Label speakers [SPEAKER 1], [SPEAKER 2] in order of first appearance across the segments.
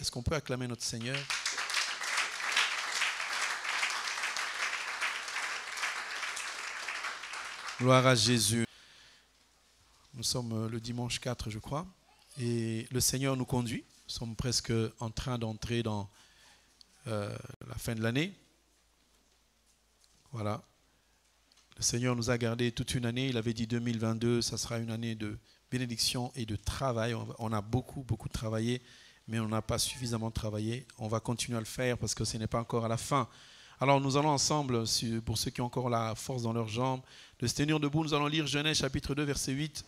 [SPEAKER 1] Est-ce qu'on peut acclamer notre Seigneur? Gloire à Jésus. Nous sommes le dimanche 4, je crois, et le Seigneur nous conduit. Nous sommes presque en train d'entrer dans la fin de l'année. Voilà. Le Seigneur nous a gardés toute une année. Il avait dit 2022, ça sera une année de bénédiction et de travail. On a beaucoup travaillé, mais on n'a pas suffisamment travaillé. On va continuer à le faire parce que ce n'est pas encore à la fin. Alors nous allons ensemble, pour ceux qui ont encore la force dans leurs jambes, de se tenir debout. Nous allons lire Genèse chapitre 2, verset 8.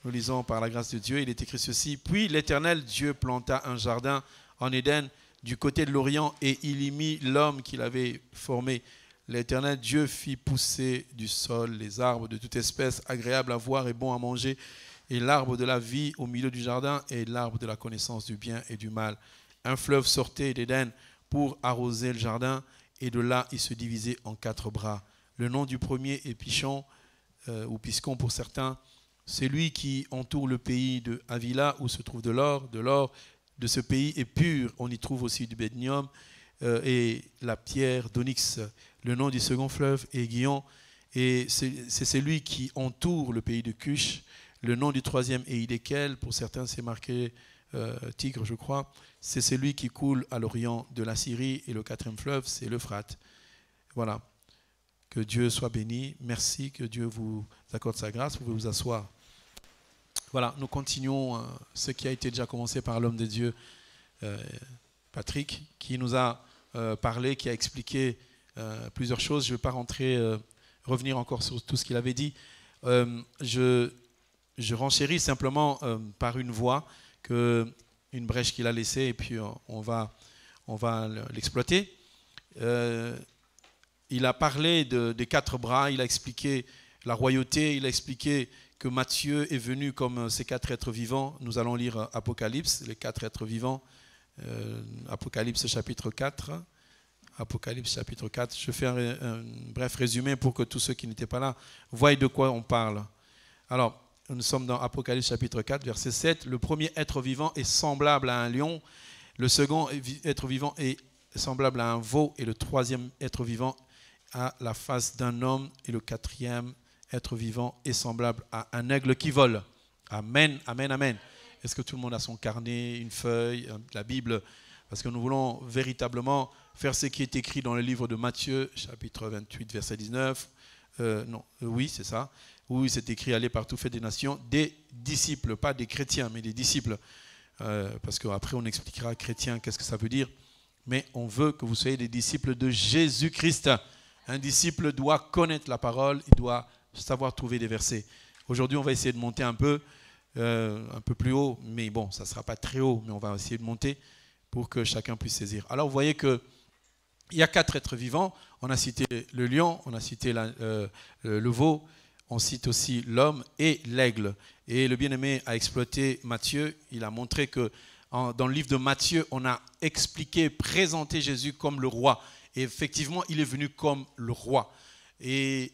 [SPEAKER 1] Nous lisons par la grâce de Dieu, il est écrit ceci. Puis l'Éternel Dieu planta un jardin en Éden du côté de l'Orient et il y mit l'homme qu'il avait formé. L'Éternel Dieu fit pousser du sol les arbres de toute espèce, agréables à voir et bons à manger, et l'arbre de la vie au milieu du jardin et l'arbre de la connaissance du bien et du mal. Un fleuve sortait d'Éden pour arroser le jardin, et de là il se divisait en 4 bras. Le nom du premier est Pishon, ou Piscon pour certains. C'est lui qui entoure le pays de Havila, où se trouve de l'or. De l'or de ce pays est pur. On y trouve aussi du bédnium et la pierre d'onyx. Le nom du second fleuve est Guion, et c'est celui qui entoure le pays de Cush. Le nom du troisième est Hidékel. Pour certains, c'est marqué Tigre, je crois. C'est celui qui coule à l'orient de la Syrie. Et le 4e fleuve, c'est l'Euphrate. Voilà. Que Dieu soit béni. Merci, que Dieu vous accorde sa grâce. Vous pouvez vous asseoir. Voilà, nous continuons ce qui a été déjà commencé par l'homme de Dieu, Patrick, qui nous a parlé, qui a expliqué plusieurs choses. Je ne vais pas revenir encore sur tout ce qu'il avait dit. Je renchéris simplement par une voie, une brèche qu'il a laissée, et puis on va l'exploiter. Il a parlé des 4 bras, il a expliqué la royauté, il a expliqué que Matthieu est venu comme ces 4 êtres vivants. Nous allons lire Apocalypse, les 4 êtres vivants. Apocalypse chapitre 4. Apocalypse chapitre 4. Je fais un bref résumé pour que tous ceux qui n'étaient pas là voient de quoi on parle. Alors, nous sommes dans Apocalypse chapitre 4, verset 7. Le premier être vivant est semblable à un lion. Le second être vivant est semblable à un veau. Et le troisième être vivant a la face d'un homme. Et le 4e être vivant est semblable à un aigle qui vole. Amen, amen, amen. Est-ce que tout le monde a son carnet, une feuille, la Bible? Parce que nous voulons véritablement faire ce qui est écrit dans le livre de Matthieu, chapitre 28, verset 19. Oui, c'est ça. Où c'est écrit, allez partout, faites des nations, des disciples, pas des chrétiens, mais des disciples. Parce qu'après, on expliquera chrétien, qu'est-ce que ça veut dire. Mais on veut que vous soyez des disciples de Jésus-Christ. Un disciple doit connaître la parole, il doit savoir trouver des versets. Aujourd'hui, on va essayer de monter un peu plus haut, mais bon, ça ne sera pas très haut, mais on va essayer de monter pour que chacun puisse saisir. Alors, vous voyez qu'il y a 4 êtres vivants. On a cité le lion, on a cité le veau, on cite aussi l'homme et l'aigle. Et le bien-aimé a exploité Matthieu. Il a montré que dans le livre de Matthieu, on a expliqué, présenté Jésus comme le roi. Et effectivement, il est venu comme le roi. Et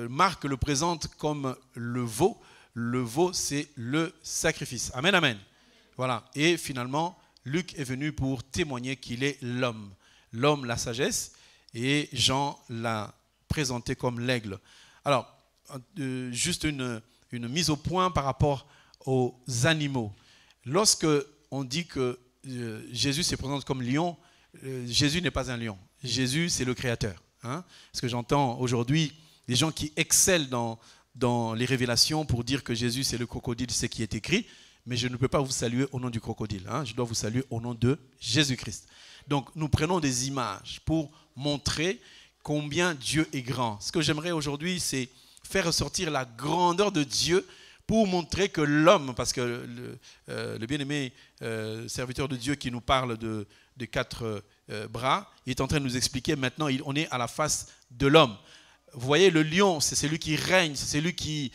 [SPEAKER 1] Marc le présente comme le veau. Le veau, c'est le sacrifice. Amen, amen. Voilà. Et finalement, Luc est venu pour témoigner qu'il est l'homme. L'homme, la sagesse. Et Jean l'a présenté comme l'aigle. Alors, juste une mise au point par rapport aux animaux. Lorsque on dit que Jésus se présente comme lion, Jésus n'est pas un lion. Jésus, c'est le Créateur. Parce que j'entends aujourd'hui des gens qui excellent dans les révélations pour dire que Jésus, c'est le crocodile, c'est ce qui est écrit, mais je ne peux pas vous saluer au nom du crocodile. Je dois vous saluer au nom de Jésus-Christ. Donc, nous prenons des images pour montrer combien Dieu est grand. Ce que j'aimerais aujourd'hui, c'est faire ressortir la grandeur de Dieu pour montrer que l'homme, parce que le bien-aimé serviteur de Dieu qui nous parle de 4 bras, il est en train de nous expliquer maintenant, on est à la face de l'homme. Vous voyez, le lion, c'est celui qui règne, c'est celui qui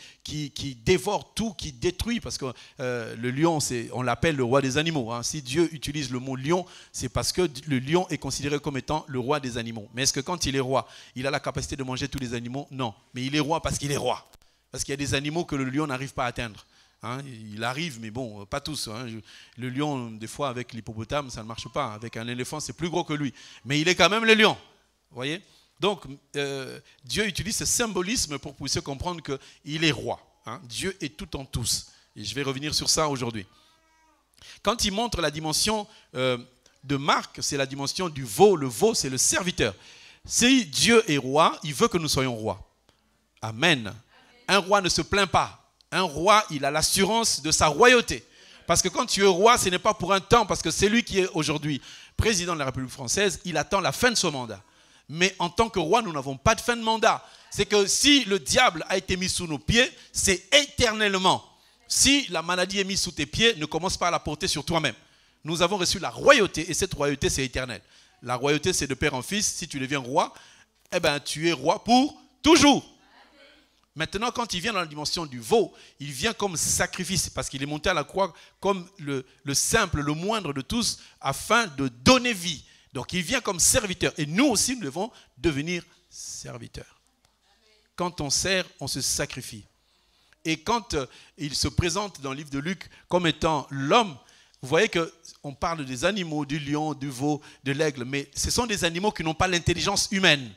[SPEAKER 1] dévore tout, qui détruit, parce que le lion, on l'appelle le roi des animaux. Si Dieu utilise le mot lion, c'est parce que le lion est considéré comme étant le roi des animaux. Mais est-ce que quand il est roi, il a la capacité de manger tous les animaux? Non, mais il est roi parce qu'il est roi. Parce qu'il y a des animaux que le lion n'arrive pas à atteindre. Hein, il arrive, mais bon, pas tous. Hein. Le lion, des fois, avec l'hippopotame, ça ne marche pas. Avec un éléphant, c'est plus gros que lui. Mais il est quand même le lion. Vous voyez? Donc, Dieu utilise ce symbolisme pour pousser comprendre qu'il est roi. Hein. Dieu est tout en tous. Et je vais revenir sur ça aujourd'hui. Quand il montre la dimension de Marc, c'est la dimension du veau. Le veau, c'est le serviteur. Si Dieu est roi, il veut que nous soyons rois. Amen. Un roi ne se plaint pas. Un roi, il a l'assurance de sa royauté. Parce que quand tu es roi, ce n'est pas pour un temps, parce que c'est lui qui est aujourd'hui président de la République française, il attend la fin de son mandat. Mais en tant que roi, nous n'avons pas de fin de mandat. C'est que si le diable a été mis sous nos pieds, c'est éternellement. Si la maladie est mise sous tes pieds, ne commence pas à la porter sur toi-même. Nous avons reçu la royauté, et cette royauté, c'est éternel. La royauté, c'est de père en fils. Si tu deviens roi, eh ben, tu es roi pour toujours. Maintenant, quand il vient dans la dimension du veau, il vient comme sacrifice, parce qu'il est monté à la croix comme le simple, le moindre de tous, afin de donner vie. Donc, il vient comme serviteur. Et nous aussi, nous devons devenir serviteurs. Quand on sert, on se sacrifie. Et quand il se présente dans le livre de Luc comme étant l'homme, vous voyez qu'on parle des animaux, du lion, du veau, de l'aigle, mais ce sont des animaux qui n'ont pas l'intelligence humaine.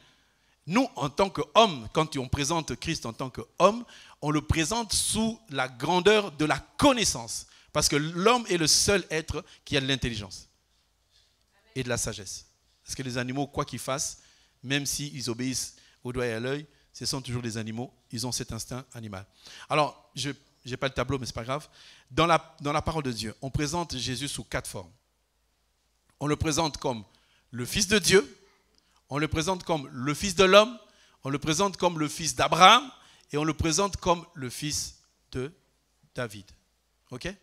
[SPEAKER 1] Nous, en tant qu'hommes, quand on présente Christ en tant qu'homme, on le présente sous la grandeur de la connaissance. Parce que l'homme est le seul être qui a de l'intelligence et de la sagesse. Parce que les animaux, quoi qu'ils fassent, même s'ils obéissent au doigt et à l'œil, ce sont toujours des animaux, ils ont cet instinct animal. Alors, je n'ai pas le tableau, mais ce n'est pas grave. Dans la parole de Dieu, on présente Jésus sous 4 formes. On le présente comme le Fils de Dieu, on le présente comme le Fils de l'homme, on le présente comme le Fils d'Abraham, et on le présente comme le Fils de David. Ok?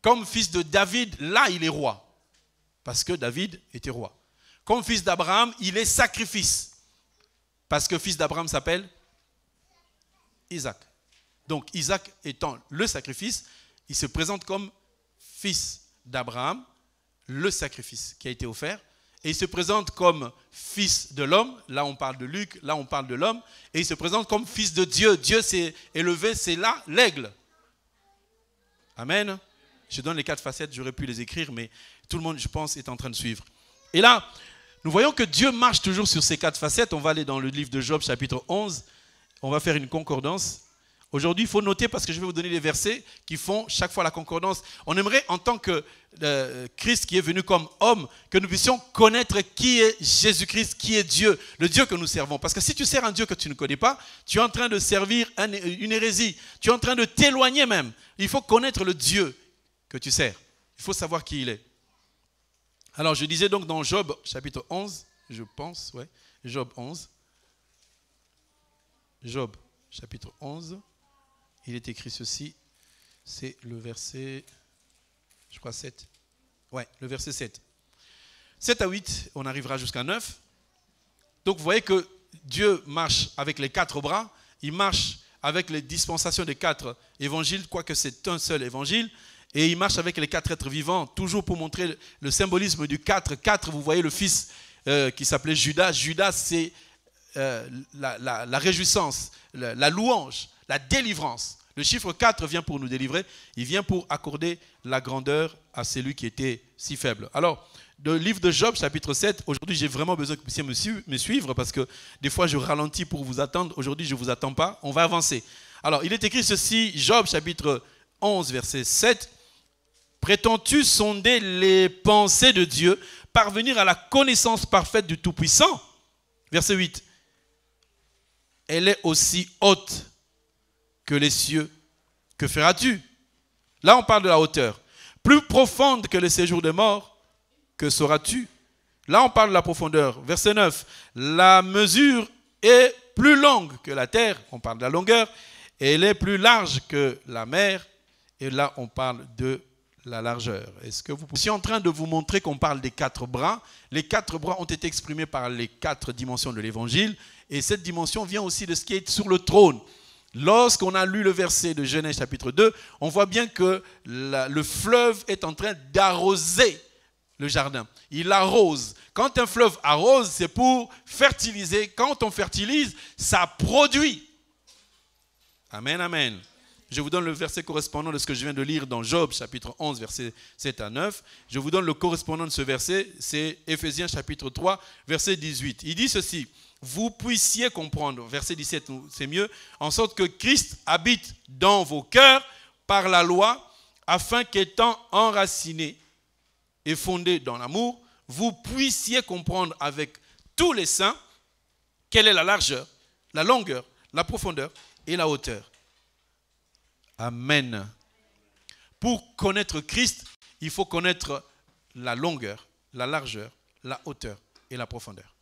[SPEAKER 1] Comme Fils de David, là, il est roi. Parce que David était roi. Comme Fils d'Abraham, il est sacrifice. Parce que Fils d'Abraham s'appelle Isaac. Donc, Isaac étant le sacrifice, il se présente comme Fils d'Abraham, le sacrifice qui a été offert. Et il se présente comme fils de l'homme. Là, on parle de Luc. Là, on parle de l'homme. Et il se présente comme fils de Dieu. Dieu s'est élevé, c'est là l'aigle. Amen. Je donne les 4 facettes. J'aurais pu les écrire, mais tout le monde, je pense, est en train de suivre. Et là, nous voyons que Dieu marche toujours sur ces 4 facettes. On va aller dans le livre de Job, chapitre 11. On va faire une concordance. Aujourd'hui, il faut noter parce que je vais vous donner des versets qui font chaque fois la concordance. On aimerait, en tant que Christ qui est venu comme homme, que nous puissions connaître qui est Jésus-Christ, qui est Dieu, le Dieu que nous servons. Parce que si tu sers un Dieu que tu ne connais pas, tu es en train de servir une hérésie. Tu es en train de t'éloigner même. Il faut connaître le Dieu que tu sers. Il faut savoir qui il est. Alors, je disais donc dans Job, chapitre 11, je pense, ouais, Job 11. Job, chapitre 11. Il est écrit ceci, c'est le verset, je crois 7. Ouais, le verset 7. 7 à 8, on arrivera jusqu'à 9. Donc vous voyez que Dieu marche avec les 4 bras, il marche avec les dispensations des 4 évangiles, quoique c'est un seul évangile, et il marche avec les 4 êtres vivants, toujours pour montrer le symbolisme du 4. 4, vous voyez le fils qui s'appelait Judas. Judas, c'est la réjouissance, la louange, la délivrance. Le chiffre 4 vient pour nous délivrer. Il vient pour accorder la grandeur à celui qui était si faible. Alors, le livre de Job, chapitre 7, aujourd'hui, j'ai vraiment besoin que vous puissiez me suivre parce que des fois, je ralentis pour vous attendre. Aujourd'hui, je ne vous attends pas. On va avancer. Alors, il est écrit ceci, Job, chapitre 11, verset 7. « Prétends-tu sonder les pensées de Dieu, parvenir à la connaissance parfaite du Tout-Puissant ?» Verset 8. « Elle est aussi haute que les cieux, que feras-tu » Là, on parle de la hauteur. « Plus profonde que le séjour des morts, que sauras-tu » Là, on parle de la profondeur. Verset 9. « La mesure est plus longue que la terre » on parle de la longueur. « Et elle est plus large que la mer » et là, on parle de la largeur. Est-ce que je suis en train de vous montrer qu'on parle des 4 bras. Les 4 bras ont été exprimés par les 4 dimensions de l'évangile. Et cette dimension vient aussi de ce qui est sur le trône. Lorsqu'on a lu le verset de Genèse chapitre 2, on voit bien que le fleuve est en train d'arroser le jardin. Il arrose. Quand un fleuve arrose, c'est pour fertiliser. Quand on fertilise, ça produit. Amen, amen. Je vous donne le verset correspondant de ce que je viens de lire dans Job, chapitre 11, versets 7 à 9. Je vous donne le correspondant de ce verset, c'est Éphésiens, chapitre 3, verset 18. Il dit ceci, vous puissiez comprendre, verset 17, c'est mieux, en sorte que Christ habite dans vos cœurs par la loi, afin qu'étant enraciné et fondé dans l'amour, vous puissiez comprendre avec tous les saints quelle est la largeur, la longueur, la profondeur et la hauteur. Amen. Pour connaître Christ, il faut connaître la longueur, la largeur, la hauteur et la profondeur.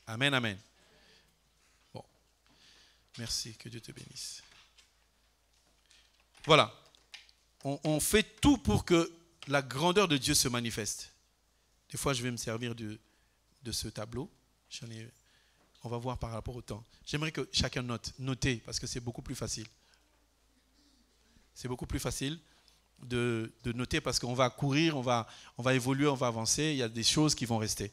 [SPEAKER 1] Amen, amen. Bon. Merci, que Dieu te bénisse. Voilà. On fait tout pour que la grandeur de Dieu se manifeste. Des fois, je vais me servir de ce tableau. On va voir par rapport au temps. J'aimerais que chacun note, parce que c'est beaucoup plus facile. C'est beaucoup plus facile de noter parce qu'on va courir, on va évoluer, on va avancer. Il y a des choses qui vont rester.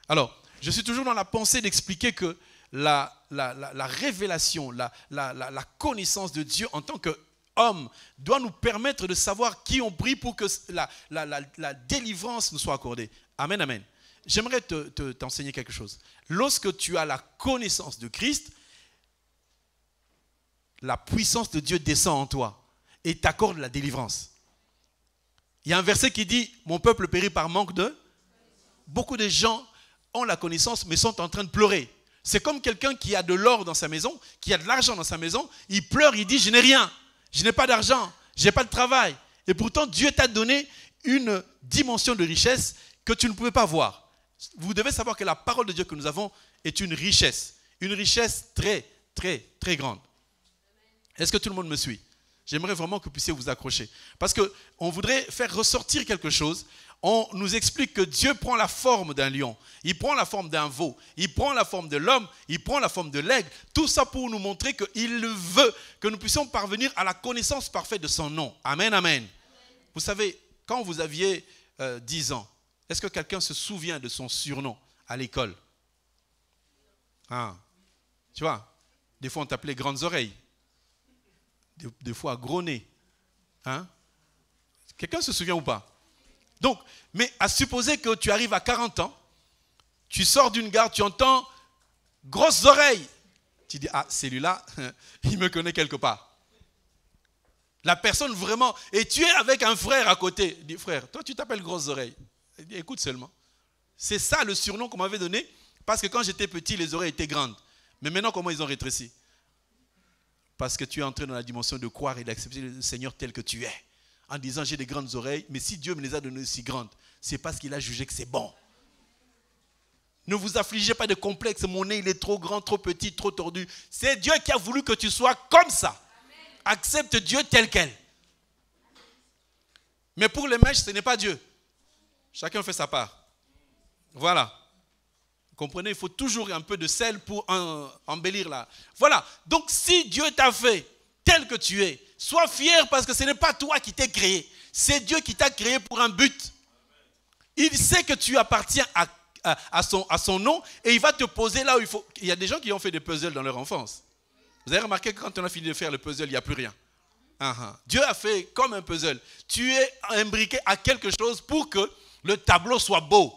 [SPEAKER 1] Alors, je suis toujours dans la pensée d'expliquer que la révélation, la connaissance de Dieu en tant qu'homme doit nous permettre de savoir qui on prie pour que la délivrance nous soit accordée. Amen, amen. J'aimerais t'enseigner quelque chose. Lorsque tu as la connaissance de Christ, la puissance de Dieu descend en toi et t'accorde la délivrance. Il y a un verset qui dit « Mon peuple périt par manque de... » Beaucoup de gens ont la connaissance mais sont en train de pleurer. C'est comme quelqu'un qui a de l'or dans sa maison, qui a de l'argent dans sa maison, il pleure, il dit « Je n'ai rien, je n'ai pas d'argent, je n'ai pas de travail. » Et pourtant Dieu t'a donné une dimension de richesse que tu ne pouvais pas voir. Vous devez savoir que la parole de Dieu que nous avons est une richesse très, très, très grande. Est-ce que tout le monde me suit? J'aimerais vraiment que vous puissiez vous accrocher. Parce qu'on voudrait faire ressortir quelque chose. On nous explique que Dieu prend la forme d'un lion, il prend la forme d'un veau, il prend la forme de l'homme, il prend la forme de l'aigle. Tout ça pour nous montrer qu'il veut que nous puissions parvenir à la connaissance parfaite de son nom. Amen, amen. Vous savez, quand vous aviez 10 ans, est-ce que quelqu'un se souvient de son surnom à l'école? Tu vois, des fois on t'appelait grandes oreilles, des fois gros nez. Quelqu'un se souvient ou pas? Donc, mais à supposer que tu arrives à 40 ans, tu sors d'une gare, tu entends grosses oreilles. Tu dis, ah, celui-là, il me connaît quelque part. La personne vraiment, et tu es avec un frère à côté. Il dit, frère, toi tu t'appelles grosses oreilles. Il dit, écoute seulement. C'est ça le surnom qu'on m'avait donné, parce que quand j'étais petit, les oreilles étaient grandes. Mais maintenant, comment ils ont rétréci? Parce que tu es entré dans la dimension de croire et d'accepter le Seigneur tel que tu es. En disant, j'ai des grandes oreilles, mais si Dieu me les a données aussi grandes, c'est parce qu'il a jugé que c'est bon. Ne vous affligez pas de complexe, mon nez il est trop grand, trop petit, trop tordu. C'est Dieu qui a voulu que tu sois comme ça. Amen. Accepte Dieu tel quel. Mais pour les mèches, ce n'est pas Dieu. Chacun fait sa part. Voilà. Vous comprenez, il faut toujours un peu de sel pour embellir là. Voilà. Donc si Dieu t'a fait tel que tu es, sois fier parce que ce n'est pas toi qui t'es créé. C'est Dieu qui t'a créé pour un but. Il sait que tu appartiens à son nom et il va te poser là où il faut. Il y a des gens qui ont fait des puzzles dans leur enfance. Vous avez remarqué que quand on a fini de faire le puzzle, il n'y a plus rien. Dieu a fait comme un puzzle. Tu es imbriqué à quelque chose pour que le tableau soit beau.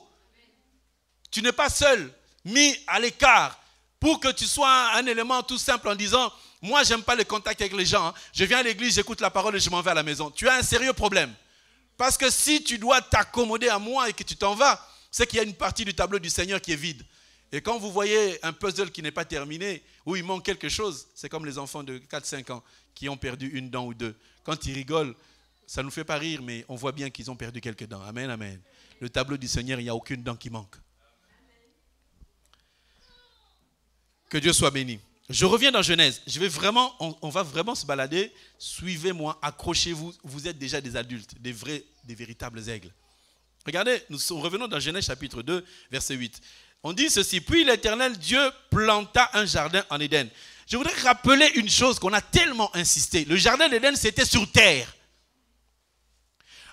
[SPEAKER 1] Tu n'es pas seul, mis à l'écart pour que tu sois un élément tout simple en disant « Moi, je n'aime pas le contact avec les gens. Je viens à l'église, j'écoute la parole et je m'en vais à la maison. » Tu as un sérieux problème. Parce que si tu dois t'accommoder à moi et que tu t'en vas, c'est qu'il y a une partie du tableau du Seigneur qui est vide. Et quand vous voyez un puzzle qui n'est pas terminé, où il manque quelque chose, c'est comme les enfants de 4-5 ans qui ont perdu une dent ou deux. Quand ils rigolent, ça ne nous fait pas rire, mais on voit bien qu'ils ont perdu quelques dents. Amen, amen. Le tableau du Seigneur, il n'y a aucune dent qui manque. Que Dieu soit béni. Je reviens dans Genèse. On va vraiment se balader. Suivez-moi, accrochez-vous. Vous êtes déjà des adultes, des véritables aigles. Regardez, nous revenons dans Genèse chapitre 2, verset 8. On dit ceci, puis l'Éternel Dieu planta un jardin en Éden. Je voudrais rappeler une chose qu'on a tellement insisté. Le jardin d'Éden, c'était sur terre.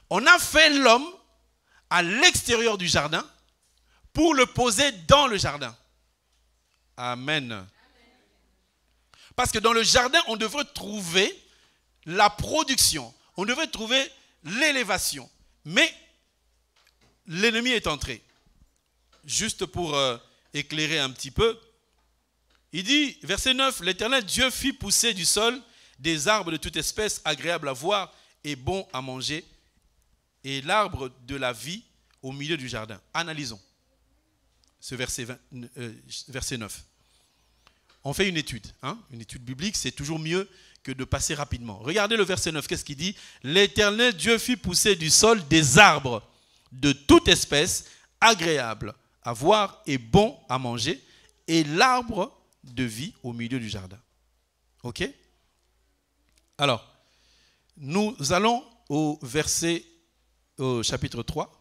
[SPEAKER 1] On a fait l'homme à l'extérieur du jardin pour le poser dans le jardin. Amen. Parce que dans le jardin, on devrait trouver la production. On devrait trouver l'élévation. Mais l'ennemi est entré. Juste pour éclairer un petit peu. Il dit, verset 9, l'Éternel Dieu fit pousser du sol des arbres de toute espèce agréables à voir et bons à manger, et l'arbre de la vie au milieu du jardin. Analysons ce verset 9. On fait une étude. Une étude biblique, c'est toujours mieux que de passer rapidement. Regardez le verset 9, qu'est-ce qu'il dit? L'Éternel Dieu fit pousser du sol des arbres de toute espèce agréables à voir et bons à manger, et l'arbre de vie au milieu du jardin. Ok? Alors, nous allons au chapitre 3.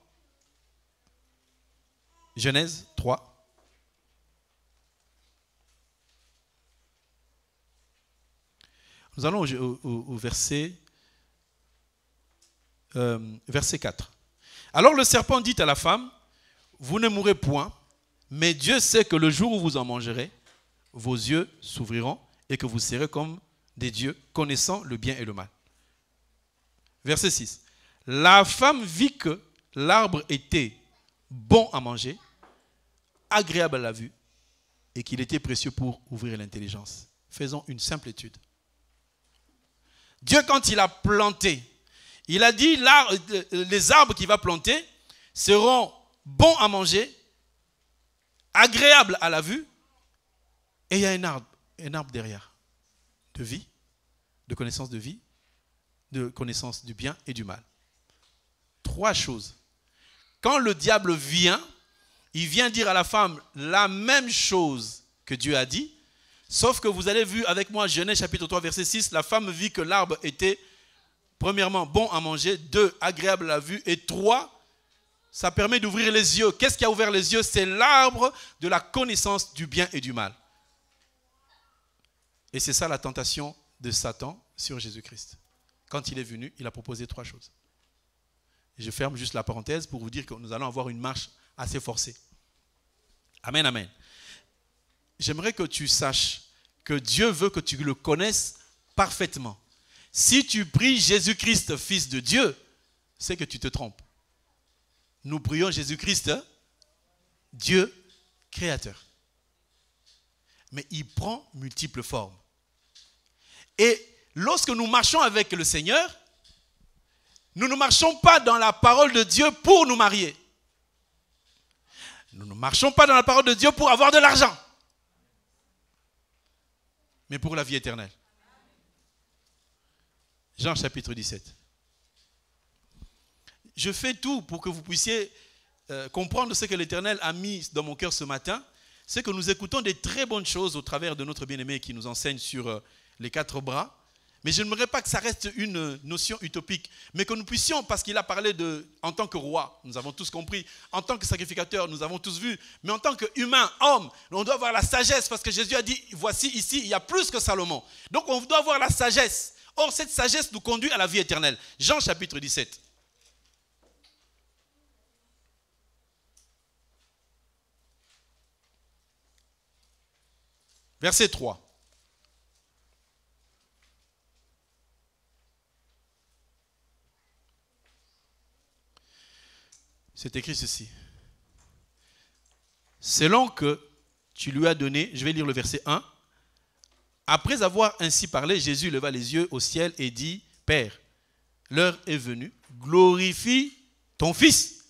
[SPEAKER 1] Genèse 3. Nous allons au verset 4. Alors le serpent dit à la femme, vous ne mourrez point, mais Dieu sait que le jour où vous en mangerez, vos yeux s'ouvriront et que vous serez comme des dieux, connaissant le bien et le mal. Verset 6. La femme vit que l'arbre était bon à manger, agréable à la vue, et qu'il était précieux pour ouvrir l'intelligence. Faisons une simple étude. Dieu, quand il a planté, il a dit les arbres qu'il va planter seront bons à manger, agréables à la vue, et il y a un arbre derrière, de vie, de connaissance de vie, de connaissance du bien et du mal. 3 choses. Quand le diable vient, il vient dire à la femme la même chose que Dieu a dit, sauf que vous avez vu avec moi Genèse chapitre 3 verset 6, la femme vit que l'arbre était premièrement bon à manger, 2 agréable à la vue, et 3 ça permet d'ouvrir les yeux. Qu'est-ce qui a ouvert les yeux? C'est l'arbre de la connaissance du bien et du mal. Et c'est ça la tentation de Satan sur Jésus-Christ. Quand il est venu, il a proposé 3 choses. Et je ferme juste la parenthèse pour vous dire que nous allons avoir une marche assez forcée. Amen, amen. J'aimerais que tu saches que Dieu veut que tu le connaisses parfaitement. Si tu pries Jésus-Christ, fils de Dieu, c'est que tu te trompes. Nous prions Jésus-Christ, Dieu créateur. Mais il prend multiples formes. Et lorsque nous marchons avec le Seigneur, nous ne marchons pas dans la parole de Dieu pour nous marier. Nous ne marchons pas dans la parole de Dieu pour avoir de l'argent. Mais pour la vie éternelle. Jean chapitre 17. Je fais tout pour que vous puissiez comprendre ce que l'Éternel a mis dans mon cœur ce matin. C'est que nous écoutons des très bonnes choses au travers de notre bien-aimé qui nous enseigne sur les 4 bras. Mais je n'aimerais pas que ça reste une notion utopique, mais que nous puissions, parce qu'il a parlé en tant que roi, nous avons tous compris, en tant que sacrificateur, nous avons tous vu, mais en tant qu'humain, homme, on doit avoir la sagesse, parce que Jésus a dit, voici ici, il y a plus que Salomon. Donc on doit avoir la sagesse. Or, cette sagesse nous conduit à la vie éternelle. Jean chapitre 17. Verset 3. C'est écrit ceci. Selon que tu lui as donné, je vais lire le verset 1. Après avoir ainsi parlé, Jésus leva les yeux au ciel et dit, Père, l'heure est venue, glorifie ton Fils,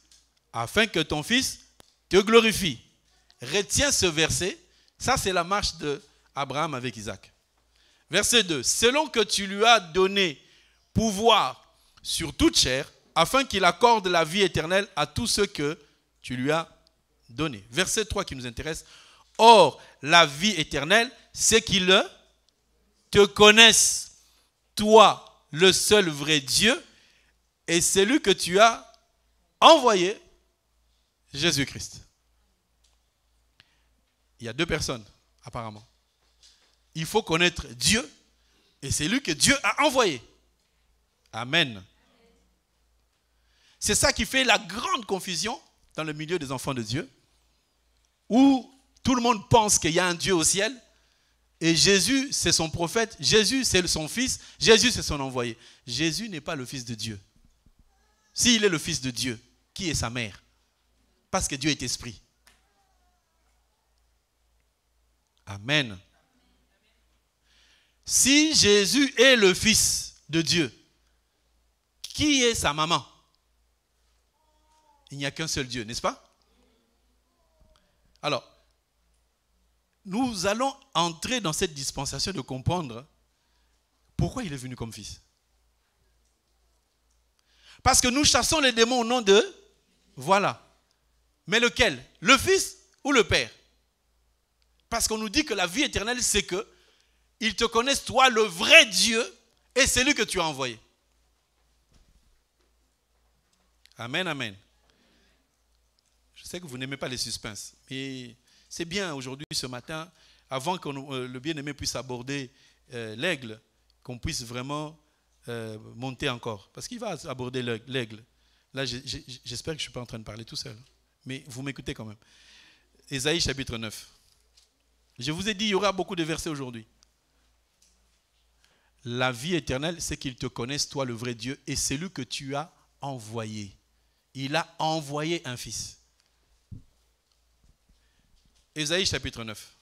[SPEAKER 1] afin que ton Fils te glorifie. Retiens ce verset. Ça, c'est la marche d'Abraham avec Isaac. Verset 2. Selon que tu lui as donné pouvoir sur toute chair, afin qu'il accorde la vie éternelle à tous ceux que tu lui as donnés. Verset 3 qui nous intéresse. Or, la vie éternelle, c'est qu'ils te connaissent, toi, le seul vrai Dieu, et celui que tu as envoyé, Jésus-Christ. Il y a 2 personnes, apparemment. Il faut connaître Dieu, et c'est lui que Dieu a envoyé. Amen. C'est ça qui fait la grande confusion dans le milieu des enfants de Dieu, où tout le monde pense qu'il y a un Dieu au ciel, Et Jésus, c'est son prophète. Jésus, c'est son fils. Jésus, c'est son envoyé. Jésus n'est pas le fils de Dieu. S'il est le fils de Dieu, qui est sa mère? Parce que Dieu est esprit. Amen. Si Jésus est le fils de Dieu, qui est sa maman? Il n'y a qu'un seul Dieu, n'est-ce pas? Alors, nous allons entrer dans cette dispensation de comprendre pourquoi il est venu comme fils. Parce que nous chassons les démons au nom de... Voilà. Mais lequel? Le fils ou le père? Parce qu'on nous dit que la vie éternelle, c'est que ils te connaissent, toi, le vrai Dieu, et c'est lui que tu as envoyé. Amen, amen. Je sais que vous n'aimez pas les suspens, mais c'est bien aujourd'hui, ce matin, avant que le bien-aimé puisse aborder l'aigle, qu'on puisse vraiment monter encore. Parce qu'il va aborder l'aigle. Là, j'espère que je ne suis pas en train de parler tout seul. Mais vous m'écoutez quand même. Ésaïe chapitre 9. Je vous ai dit, il y aura beaucoup de versets aujourd'hui. La vie éternelle, c'est qu'ils te connaissent, toi, le vrai Dieu, et c'est lui que tu as envoyé. Il a envoyé un fils. Ésaïe chapitre 9.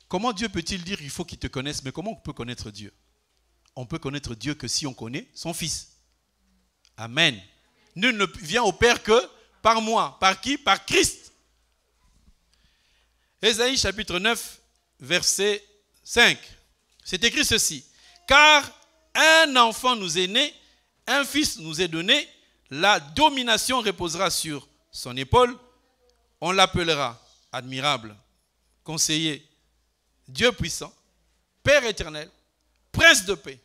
[SPEAKER 1] Comment Dieu peut-il dire qu'il faut qu'il te connaisse? Mais comment on peut connaître Dieu? On peut connaître Dieu que si on connaît son fils. Amen. Nul ne vient au Père que par moi. Par qui? Par Christ. Ésaïe chapitre 9, verset 5. C'est écrit ceci. Car un enfant nous est né, un fils nous est donné, la domination reposera sur son épaule. On l'appellera admirable, conseiller, Dieu puissant, Père éternel, prince de paix.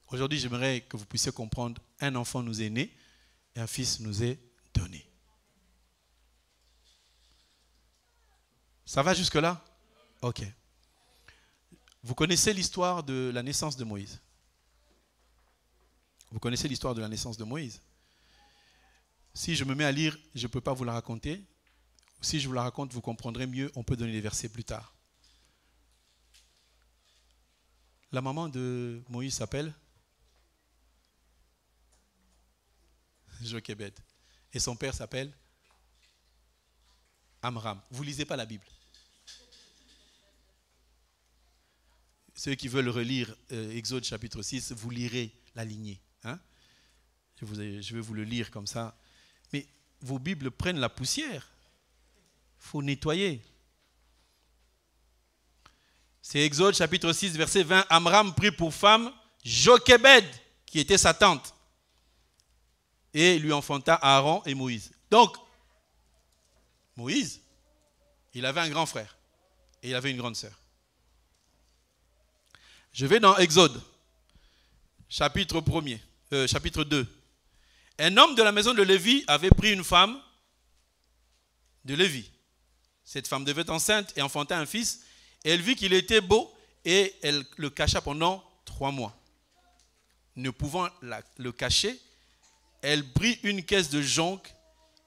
[SPEAKER 1] Aujourd'hui, j'aimerais que vous puissiez comprendre, un enfant nous est né et un fils nous est donné. Ça va jusque-là? Ok. Vous connaissez l'histoire de la naissance de Moïse? Vous connaissez l'histoire de la naissance de Moïse? Si je me mets à lire, je ne peux pas vous la raconter. Si je vous la raconte, vous comprendrez mieux. On peut donner les versets plus tard. La maman de Moïse s'appelle Jochebed. Et son père s'appelle Amram. Vous ne lisez pas la Bible. Ceux qui veulent relire Exode chapitre 6, vous lirez la lignée. Hein? Je vais vous le lire comme ça. Mais vos Bibles prennent la poussière. Il faut nettoyer. C'est Exode chapitre 6, verset 20. Amram prit pour femme Jochebed, qui était sa tante, et lui enfanta Aaron et Moïse. Donc, Moïse, il avait un grand frère et il avait une grande sœur. Je vais dans Exode, chapitre 2. Un homme de la maison de Lévi avait pris une femme de Lévi. Cette femme devait être enceinte et enfanta un fils. Et elle vit qu'il était beau et elle le cacha pendant 3 mois. Ne pouvant le cacher, elle prit une caisse de jonc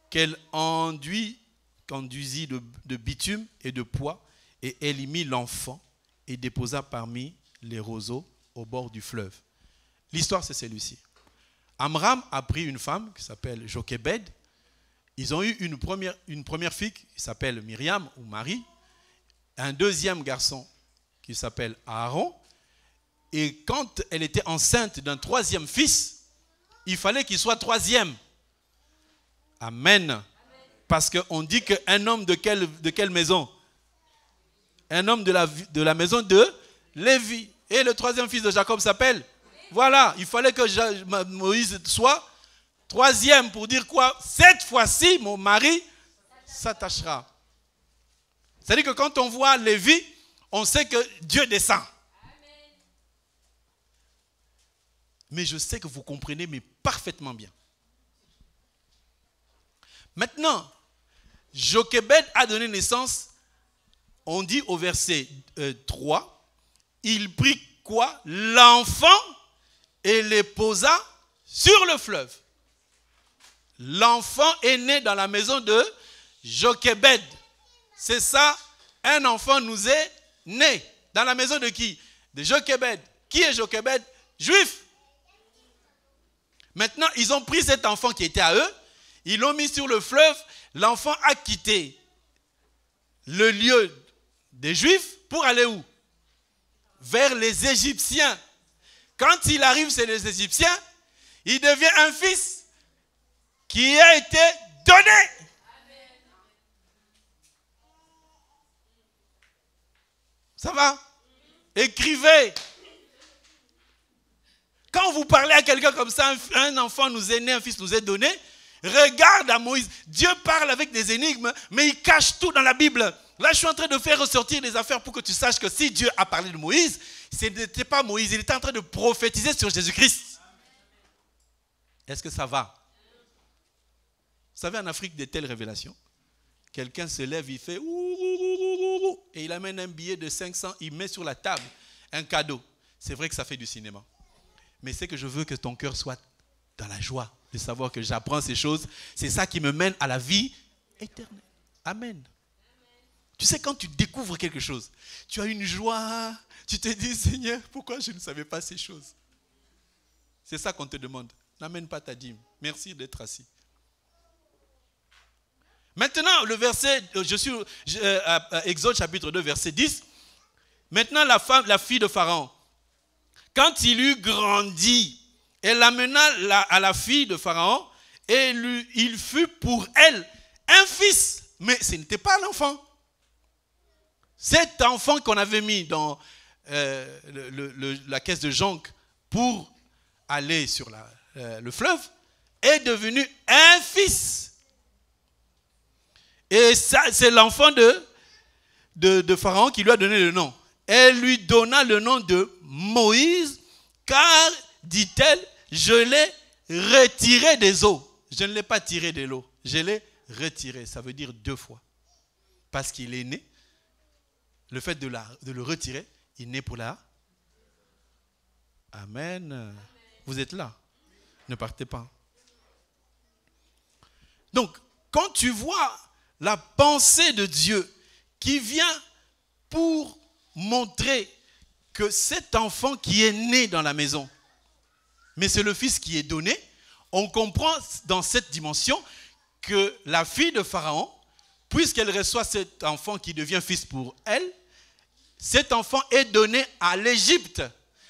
[SPEAKER 1] qu'elle conduisit de bitume et de pois et elle y mit l'enfant et déposa parmi les roseaux au bord du fleuve. L'histoire, c'est celle-ci. Amram a pris une femme qui s'appelle Jochebed. Ils ont eu une première fille qui s'appelle Myriam ou Marie. Un deuxième garçon qui s'appelle Aaron. Et quand elle était enceinte d'un troisième fils, il fallait qu'il soit troisième. Amen. Parce qu'on dit qu'un homme de quelle maison? Un homme de la maison de Lévi. Et le troisième fils de Jacob s'appelle? Voilà, il fallait que Moïse soit troisième pour dire quoi? Cette fois-ci, mon mari s'attachera. C'est-à-dire que quand on voit Lévi, on sait que Dieu descend. Mais je sais que vous comprenez, mais parfaitement bien. Maintenant, Jochebed a donné naissance, on dit au verset 3, il prit quoi? L'enfant et les posa sur le fleuve. l'enfant est né dans la maison de Jochebed. C'est ça, un enfant nous est né. Dans la maison de qui? De Jochebed. Qui est Jochebed? Juif. Maintenant, ils ont pris cet enfant qui était à eux, ils l'ont mis sur le fleuve, l'enfant a quitté le lieu des Juifs pour aller où? Vers les Égyptiens. Quand il arrive chez les Égyptiens, il devient un fils qui a été donné. Ça va? Écrivez. Quand vous parlez à quelqu'un comme ça, un enfant nous est né, un fils nous est donné, regarde à Moïse. Dieu parle avec des énigmes, mais il cache tout dans la Bible. Là, je suis en train de faire ressortir des affaires pour que tu saches que si Dieu a parlé de Moïse, ce n'était pas Moïse, il était en train de prophétiser sur Jésus-Christ. Est-ce que ça va? Vous savez, en Afrique, des telles révélations, quelqu'un se lève, il fait ouh, et il amène un billet de 500, il met sur la table un cadeau. C'est vrai que ça fait du cinéma. Mais c'est que je veux que ton cœur soit dans la joie de savoir que j'apprends ces choses. C'est ça qui me mène à la vie éternelle. Amen. Tu sais, quand tu découvres quelque chose, tu as une joie. Tu te dis, Seigneur, pourquoi je ne savais pas ces choses? C'est ça qu'on te demande. N'amène pas ta dîme. Merci d'être assis. Maintenant, le verset, Exode chapitre 2, verset 10. Maintenant, la fille de Pharaon, quand il eut grandi, elle amena à la fille de Pharaon et il fut pour elle un fils. Mais ce n'était pas l'enfant. Cet enfant qu'on avait mis dans la caisse de jonc pour aller sur le fleuve est devenu un fils. Et ça, c'est l'enfant de Pharaon qui lui a donné le nom. Elle lui donna le nom de Moïse, car, dit-elle, je l'ai retiré des eaux. Je ne l'ai pas tiré de l'eau, je l'ai retiré. Ça veut dire 2 fois. Parce qu'il est né. Le fait de le retirer, il est né pour la... Amen. Vous êtes là. Ne partez pas. Donc, quand tu vois la pensée de Dieu qui vient pour montrer que cet enfant qui est né dans la maison, mais c'est le fils qui est donné, on comprend dans cette dimension que la fille de Pharaon, puisqu'elle reçoit cet enfant qui devient fils pour elle, cet enfant est donné à l'Égypte.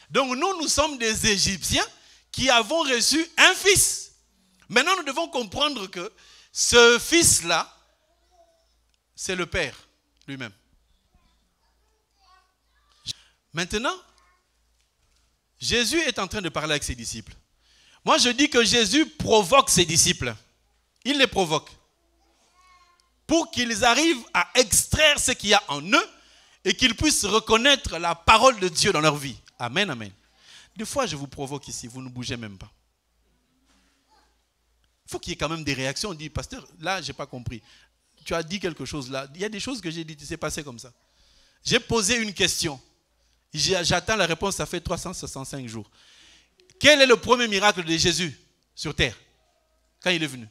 [SPEAKER 1] Donc nous sommes des Égyptiens qui avons reçu un fils. Maintenant, nous devons comprendre que ce fils-là, c'est le Père lui-même. Maintenant, Jésus est en train de parler avec ses disciples. Moi, je dis que Jésus provoque ses disciples. Il les provoque. Pour qu'ils arrivent à extraire ce qu'il y a en eux et qu'ils puissent reconnaître la parole de Dieu dans leur vie. Amen, amen. Des fois, je vous provoque ici, vous ne bougez même pas. Il faut qu'il y ait quand même des réactions. On dit, pasteur, là, je n'ai pas compris. Tu as dit quelque chose là. Il y a des choses que j'ai dites, c'est passé comme ça. J'ai posé une question. J'attends la réponse, ça fait 365 jours. Quel est le premier miracle de Jésus sur terre quand il est venu?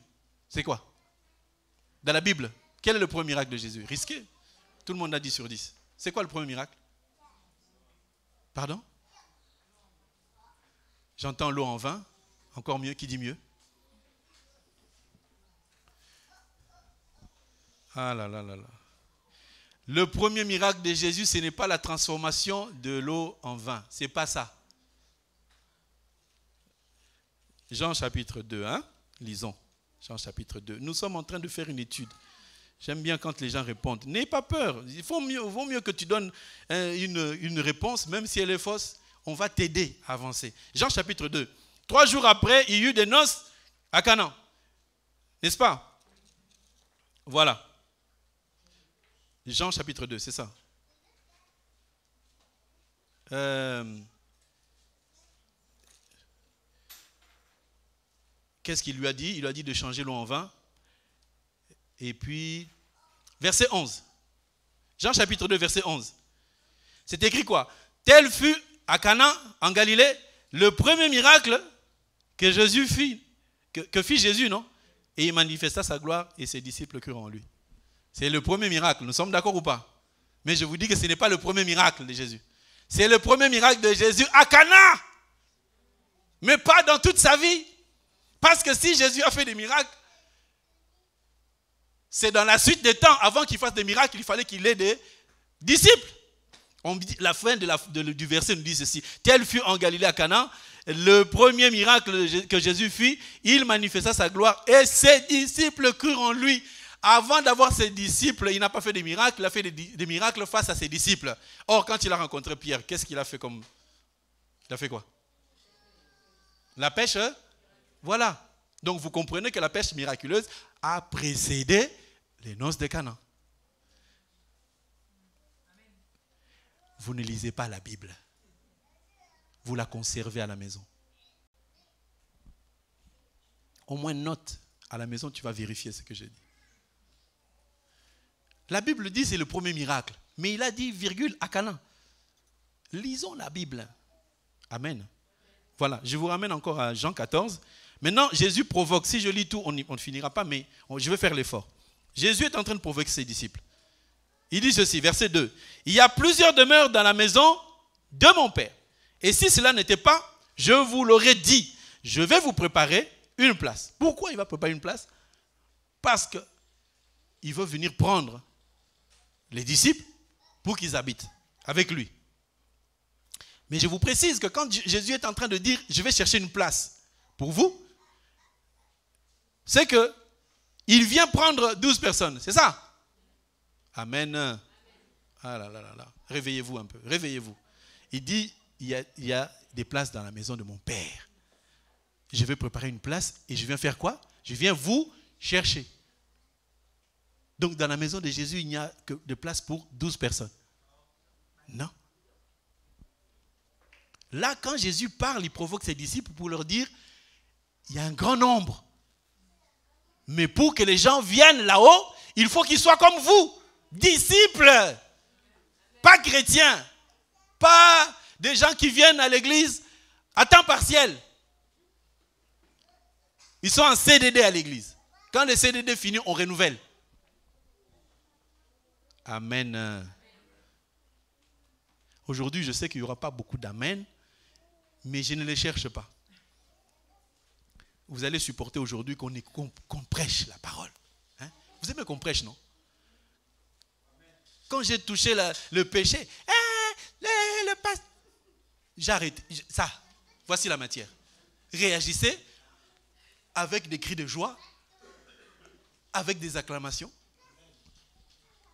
[SPEAKER 1] C'est quoi? Dans la Bible, quel est le premier miracle de Jésus? Risqué. Tout le monde a dit sur 10. C'est quoi le premier miracle? Pardon? J'entends l'eau en vin. Encore mieux, qui dit mieux? Ah là là là là. Le premier miracle de Jésus, ce n'est pas la transformation de l'eau en vin. Ce n'est pas ça. Jean chapitre 2, hein? Lisons. Jean chapitre 2. Nous sommes en train de faire une étude. J'aime bien quand les gens répondent. N'aie pas peur. Il vaut mieux que tu donnes une réponse, même si elle est fausse. On va t'aider à avancer. Jean chapitre 2. 3 jours après, il y eut des noces à Canaan. N'est-ce pas? Voilà. Jean chapitre 2, c'est ça. Qu'est-ce qu'il lui a dit? Il lui a dit de changer l'eau en vin. Et puis, verset 11. Jean chapitre 2, verset 11. C'est écrit quoi? Tel fut à Cana, en Galilée, le premier miracle que Jésus fit. Que fit Jésus, non? et il manifesta sa gloire et ses disciples crurent en lui. C'est le premier miracle, nous sommes d'accord ou pas? Mais je vous dis que ce n'est pas le premier miracle de Jésus. C'est le premier miracle de Jésus à Cana. Mais pas dans toute sa vie. Parce que si Jésus a fait des miracles, c'est dans la suite des temps. Avant qu'il fasse des miracles, il fallait qu'il ait des disciples. La fin du verset nous dit ceci. Tel fut en Galilée à Cana, le premier miracle que Jésus fit, il manifesta sa gloire et ses disciples crurent en lui. Avant d'avoir ses disciples, il n'a pas fait des miracles, il a fait des miracles face à ses disciples. Or, quand il a rencontré Pierre, qu'est-ce qu'il a fait comme... Il a fait quoi? La pêche, voilà. Donc, vous comprenez que la pêche miraculeuse a précédé les noces de Cana. Vous ne lisez pas la Bible. Vous la conservez à la maison. Au moins note à la maison, tu vas vérifier ce que j'ai dit. La Bible dit que c'est le premier miracle. Mais il a dit virgule à Cana. Lisons la Bible. Amen. Voilà, je vous ramène encore à Jean 14. Maintenant, Jésus provoque. Si je lis tout, on ne finira pas, mais je vais faire l'effort. Jésus est en train de provoquer ses disciples. Il dit ceci, verset 2. Il y a plusieurs demeures dans la maison de mon Père. Et si cela n'était pas, je vous l'aurais dit. Je vais vous préparer une place. Pourquoi il va préparer une place? Parce qu'il veut venir prendre les disciples pour qu'ils habitent avec lui. Mais je vous précise que quand Jésus est en train de dire, je vais chercher une place pour vous, c'est qu'il vient prendre 12 personnes. C'est ça? Amen. Ah là là là là. Réveillez-vous un peu. Réveillez-vous. Il dit, il y a des places dans la maison de mon Père. Je vais préparer une place et je viens faire quoi? Je viens vous chercher. Donc dans la maison de Jésus, il n'y a que de place pour 12 personnes. Non. Là, quand Jésus parle, il provoque ses disciples pour leur dire, il y a un grand nombre. Mais pour que les gens viennent là-haut, il faut qu'ils soient comme vous. Disciples, pas chrétiens, pas des gens qui viennent à l'église à temps partiel. Ils sont en CDD à l'église. Quand le CDD finit, on renouvelle. Amen. Aujourd'hui, je sais qu'il n'y aura pas beaucoup d'amen, mais je ne les cherche pas. Vous allez supporter aujourd'hui qu'on prêche la parole. Hein? Vous aimez qu'on prêche, non? Quand j'ai touché le péché, le pasteur, j'arrête. Ça, voici la matière. Réagissez avec des cris de joie, avec des acclamations,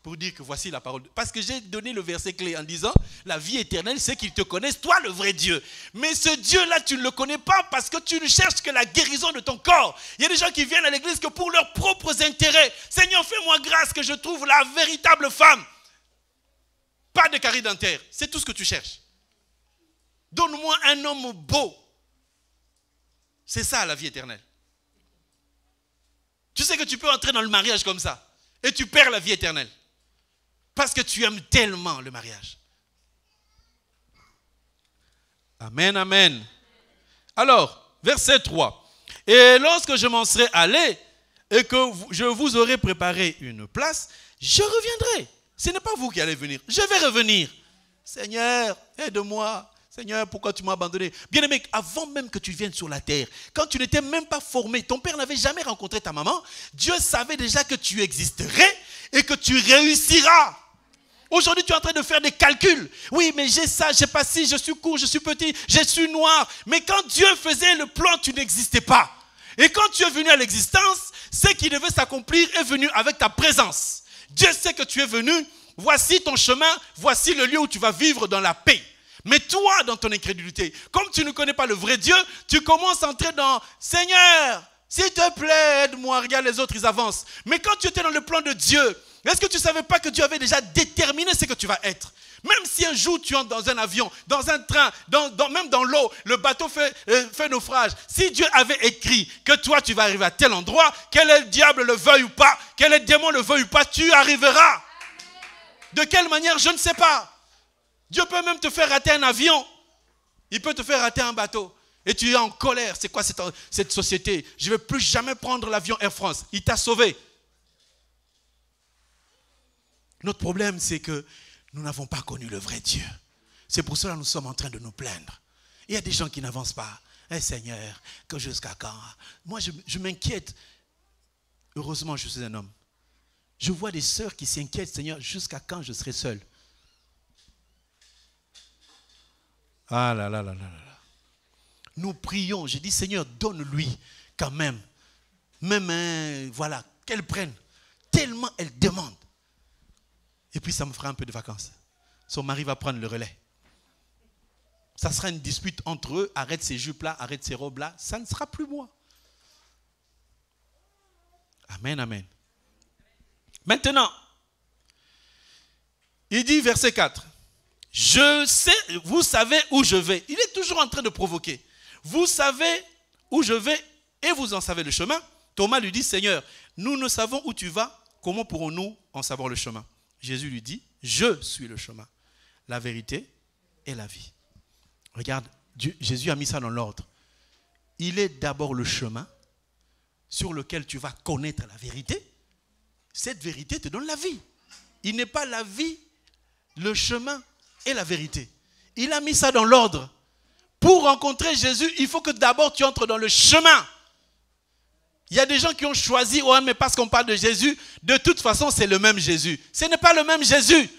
[SPEAKER 1] pour dire que voici la parole. Parce que j'ai donné le verset clé en disant, la vie éternelle, c'est qu'ils te connaissent, toi le vrai Dieu. Mais ce Dieu-là, tu ne le connais pas parce que tu ne cherches que la guérison de ton corps. Il y a des gens qui viennent à l'église que pour leurs propres intérêts. Seigneur, fais-moi grâce que je trouve la véritable femme. Pas de carie dentaire, c'est tout ce que tu cherches. Donne-moi un homme beau. C'est ça la vie éternelle. Tu sais que tu peux entrer dans le mariage comme ça et tu perds la vie éternelle. Parce que tu aimes tellement le mariage. Amen, amen. Alors, verset 3. Et lorsque je m'en serai allé et que je vous aurai préparé une place, je reviendrai. Ce n'est pas vous qui allez venir. Je vais revenir. Seigneur, aide-moi. Seigneur, pourquoi tu m'as abandonné? Bien-aimé, avant même que tu viennes sur la terre, quand tu n'étais même pas formé, ton père n'avait jamais rencontré ta maman, Dieu savait déjà que tu existerais et que tu réussiras. Aujourd'hui, tu es en train de faire des calculs. Oui, mais j'ai ça, j'ai pas ci, je suis court, je suis petit, je suis noir. Mais quand Dieu faisait le plan, tu n'existais pas. Et quand tu es venu à l'existence, ce qui devait s'accomplir est venu avec ta présence. Dieu sait que tu es venu, voici ton chemin, voici le lieu où tu vas vivre dans la paix. Mais toi, dans ton incrédulité, comme tu ne connais pas le vrai Dieu, tu commences à entrer dans « Seigneur, s'il te plaît, aide-moi, regarde les autres, ils avancent. » Mais quand tu étais dans le plan de Dieu, est-ce que tu ne savais pas que Dieu avait déjà déterminé ce que tu vas être? Même si un jour tu entres dans un avion, dans un train, même dans l'eau, le bateau fait naufrage. Si Dieu avait écrit que toi tu vas arriver à tel endroit, quel est le diable le veuille ou pas, quel est le démon le veuille ou pas, tu arriveras. De quelle manière, je ne sais pas. Dieu peut même te faire rater un avion. Il peut te faire rater un bateau. Et tu es en colère. C'est quoi cette société? Je ne vais plus jamais prendre l'avion Air France. Il t'a sauvé. Notre problème, c'est que nous n'avons pas connu le vrai Dieu. C'est pour cela que nous sommes en train de nous plaindre. Il y a des gens qui n'avancent pas. Eh Seigneur, que jusqu'à quand? Moi, je m'inquiète. Heureusement, je suis un homme. Je vois des sœurs qui s'inquiètent. Seigneur, jusqu'à quand je serai seul? Ah là là là là là. Nous prions. J'ai dit, Seigneur, donne-lui quand même. Même, voilà, qu'elle prenne. Tellement elle demande. Et puis ça me fera un peu de vacances. Son mari va prendre le relais. Ça sera une dispute entre eux. Arrête ces jupes-là, arrête ces robes-là. Ça ne sera plus moi. Amen, amen. Maintenant, il dit verset 4. Je sais, vous savez où je vais. Il est toujours en train de provoquer. Vous savez où je vais et vous en savez le chemin. Thomas lui dit, Seigneur, nous ne savons où tu vas. Comment pourrons-nous en savoir le chemin? Jésus lui dit, je suis le chemin, la vérité et la vie. Regarde, Jésus a mis ça dans l'ordre. Il est d'abord le chemin sur lequel tu vas connaître la vérité. Cette vérité te donne la vie. Il n'est pas la vie, le chemin et la vérité. Il a mis ça dans l'ordre. Pour rencontrer Jésus, il faut que d'abord tu entres dans le chemin. Il y a des gens qui ont choisi, ouais, mais parce qu'on parle de Jésus, de toute façon, c'est le même Jésus. Ce n'est pas le même Jésus.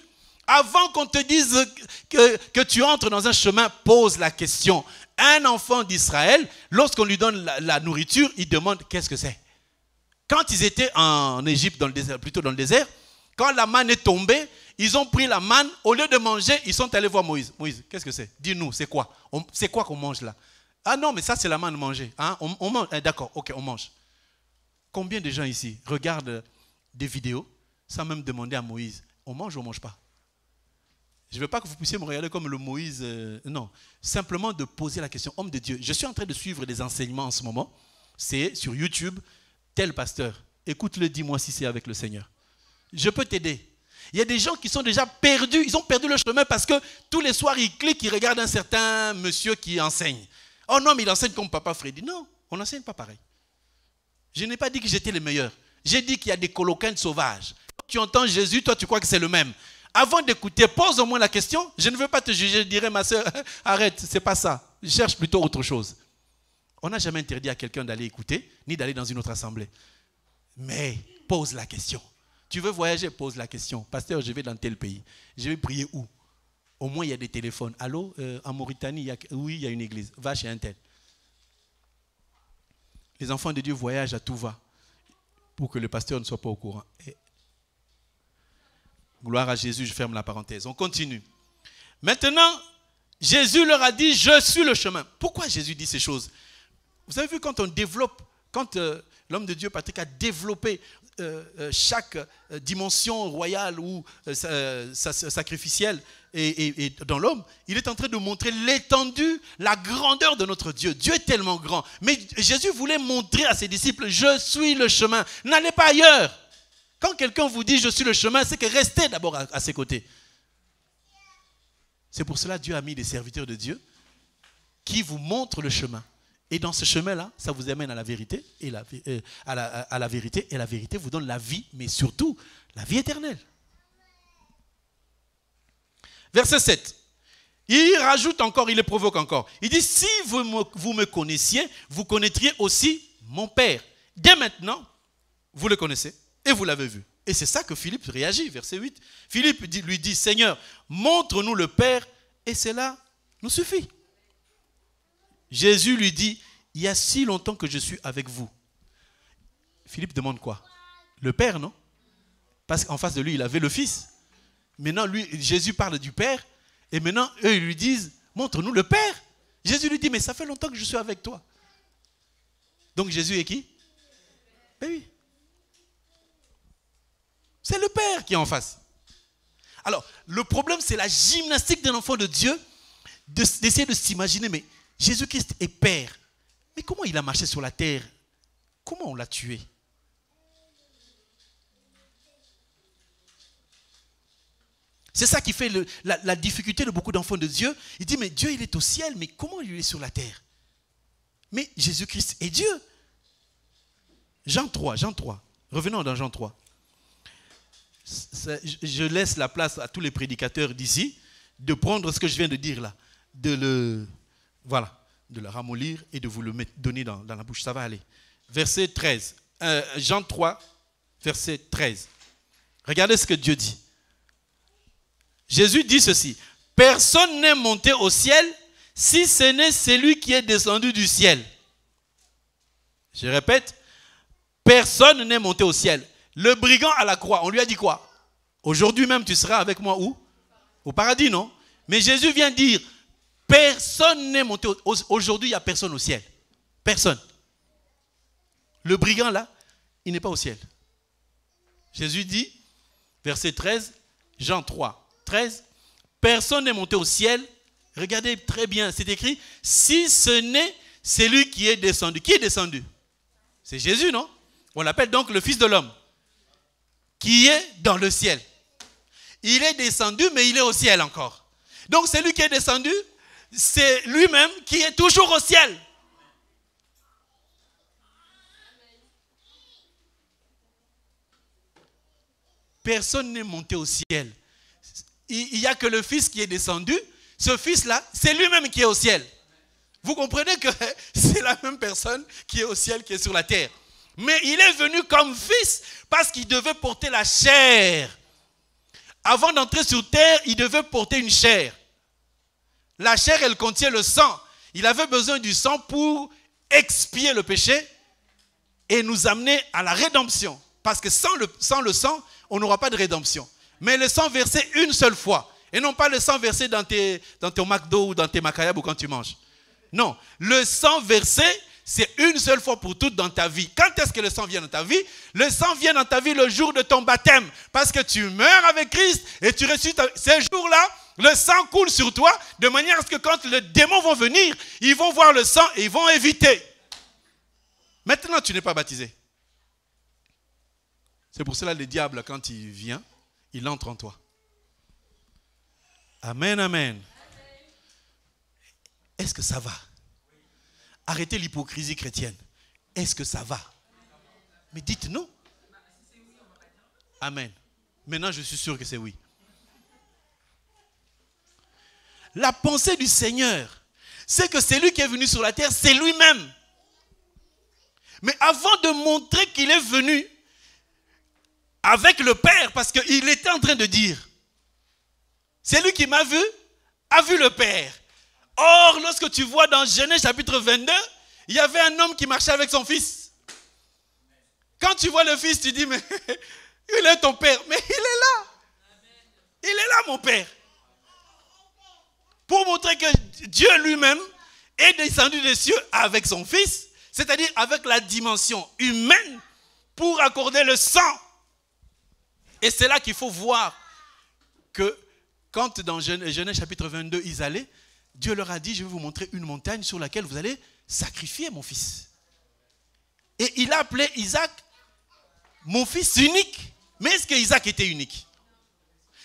[SPEAKER 1] Avant qu'on te dise que tu entres dans un chemin, pose la question. Un enfant d'Israël, lorsqu'on lui donne la nourriture, il demande qu'est-ce que c'est. Quand ils étaient en Égypte, dans le désert, plutôt dans le désert, quand la manne est tombée, ils ont pris la manne, au lieu de manger, ils sont allés voir Moïse. Moïse, qu'est-ce que c'est? Dis-nous, c'est quoi? C'est quoi qu'on mange là? Ah non, mais ça c'est la manne mangée. Hein? On mange, d'accord, ok, on mange. Combien de gens ici regardent des vidéos sans même demander à Moïse, on mange ou on ne mange pas? Je ne veux pas que vous puissiez me regarder comme le Moïse. Non, simplement de poser la question. Homme de Dieu, je suis en train de suivre des enseignements en ce moment. C'est sur YouTube, tel pasteur. Écoute-le, dis-moi si c'est avec le Seigneur. Je peux t'aider. Il y a des gens qui sont déjà perdus. Ils ont perdu le chemin parce que tous les soirs, ils cliquent, ils regardent un certain monsieur qui enseigne. Oh non, mais il enseigne comme Papa Freddy. Non, on n'enseigne pas pareil. Je n'ai pas dit que j'étais le meilleur. J'ai dit qu'il y a des coloquins sauvages. Quand tu entends Jésus, toi tu crois que c'est le même. Avant d'écouter, pose au moins la question. Je ne veux pas te juger, je dirais ma soeur, arrête, c'est pas ça. Je cherche plutôt autre chose. On n'a jamais interdit à quelqu'un d'aller écouter, ni d'aller dans une autre assemblée. Mais pose la question. Tu veux voyager, pose la question. Pasteur, je vais dans tel pays. Je vais prier où? Au moins il y a des téléphones. Allô, en Mauritanie, oui, il y a une église. Va chez un tel. Les enfants de Dieu voyagent à tout va pour que le pasteur ne soit pas au courant. Et gloire à Jésus, je ferme la parenthèse. On continue. Maintenant, Jésus leur a dit, je suis le chemin. Pourquoi Jésus dit ces choses? Vous avez vu quand on développe, quand l'homme de Dieu, Patrick, a développé chaque dimension royale ou sacrificielle et dans l'homme, il est en train de montrer l'étendue, la grandeur de notre Dieu. Dieu est tellement grand. Mais Jésus voulait montrer à ses disciples, je suis le chemin. N'allez pas ailleurs. Quand quelqu'un vous dit, je suis le chemin, c'est que restez d'abord à ses côtés. C'est pour cela que Dieu a mis des serviteurs de Dieu qui vous montrent le chemin. Et dans ce chemin-là, ça vous amène à la vérité, et à la vérité, et la vérité vous donne la vie, mais surtout la vie éternelle. Verset 7. Il rajoute encore, il le provoque encore. Il dit, si vous me connaissiez, vous connaîtriez aussi mon Père. Dès maintenant, vous le connaissez et vous l'avez vu. Et c'est ça que Philippe réagit, verset 8. Philippe lui dit, Seigneur, montre-nous le Père et cela nous suffit. Jésus lui dit, il y a si longtemps que je suis avec vous. Philippe demande quoi? Le Père, non? Parce qu'en face de lui, il avait le Fils. Maintenant, Jésus parle du Père. Et maintenant, eux, ils lui disent, montre-nous le Père. Jésus lui dit, mais ça fait longtemps que je suis avec toi. Donc Jésus est qui? Ben oui. C'est le Père qui est en face. Alors, le problème, c'est la gymnastique d'un enfant de Dieu, d'essayer de s'imaginer, mais Jésus-Christ est Père. Mais comment il a marché sur la terre? Comment on l'a tué? C'est ça qui fait la difficulté de beaucoup d'enfants de Dieu. Il dit, mais Dieu, il est au ciel, mais comment il est sur la terre? Mais Jésus-Christ est Dieu. Jean 3. Revenons dans Jean 3. Je laisse la place à tous les prédicateurs d'ici de prendre ce que je viens de dire là, de le ramollir et de vous le donner dans la bouche. Ça va aller. Verset 13. Jean 3, verset 13. Regardez ce que Dieu dit. Jésus dit ceci. Personne n'est monté au ciel si ce n'est celui qui est descendu du ciel. Je répète. Personne n'est monté au ciel. Le brigand à la croix, on lui a dit quoi? Aujourd'hui même, tu seras avec moi où? Au paradis, non? Mais Jésus vient dire, personne n'est monté aujourd'hui, il n'y a personne au ciel. Personne. Le brigand là, il n'est pas au ciel. Jésus dit, verset 13, Jean 3, 13, personne n'est monté au ciel. Regardez très bien, c'est écrit, si ce n'est celui qui est descendu. Qui est descendu? C'est Jésus, non? On l'appelle donc le Fils de l'homme, qui est dans le ciel. Il est descendu, mais il est au ciel encore. Donc celui qui est descendu, c'est lui-même qui est toujours au ciel. Personne n'est monté au ciel. Il n'y a que le Fils qui est descendu. Ce Fils-là, c'est lui-même qui est au ciel. Vous comprenez que c'est la même personne qui est au ciel, qui est sur la terre. Mais il est venu comme fils parce qu'il devait porter la chair. Avant d'entrer sur terre, il devait porter une chair. La chair, elle contient le sang. Il avait besoin du sang pour expier le péché et nous amener à la rédemption. Parce que sans le sang, on n'aura pas de rédemption. Mais le sang versé une seule fois. Et non pas le sang versé dans ton McDo ou dans tes macayabs ou quand tu manges. Non, le sang versé, c'est une seule fois pour toutes dans ta vie. Quand est-ce que le sang vient dans ta vie? Le sang vient dans ta vie le jour de ton baptême. Parce que tu meurs avec Christ et tu ressuscites. Ces jours-là, le sang coule sur toi de manière à ce que quand les démons vont venir, ils vont voir le sang et ils vont éviter. Maintenant, tu n'es pas baptisé. C'est pour cela que le diable, quand il vient, il entre en toi. Amen, amen. Est-ce que ça va? Arrêtez l'hypocrisie chrétienne. Est-ce que ça va? Mais dites non. Amen. Maintenant, je suis sûr que c'est oui. La pensée du Seigneur, c'est que c'est lui qui est venu sur la terre, c'est lui-même. Mais avant de montrer qu'il est venu avec le Père, parce qu'il était en train de dire, c'est lui qui m'a vu, a vu le Père. Or, lorsque tu vois dans Genèse chapitre 22, il y avait un homme qui marchait avec son fils. Quand tu vois le fils, tu dis, mais il est ton père. Mais il est là. Il est là, mon père. Pour montrer que Dieu lui-même est descendu des cieux avec son fils, c'est-à-dire avec la dimension humaine pour accorder le sang. Et c'est là qu'il faut voir que quand dans Genèse chapitre 22, ils allaient, Dieu leur a dit, je vais vous montrer une montagne sur laquelle vous allez sacrifier mon fils. Et il a appelé Isaac mon fils unique. Mais est-ce que Isaac était unique?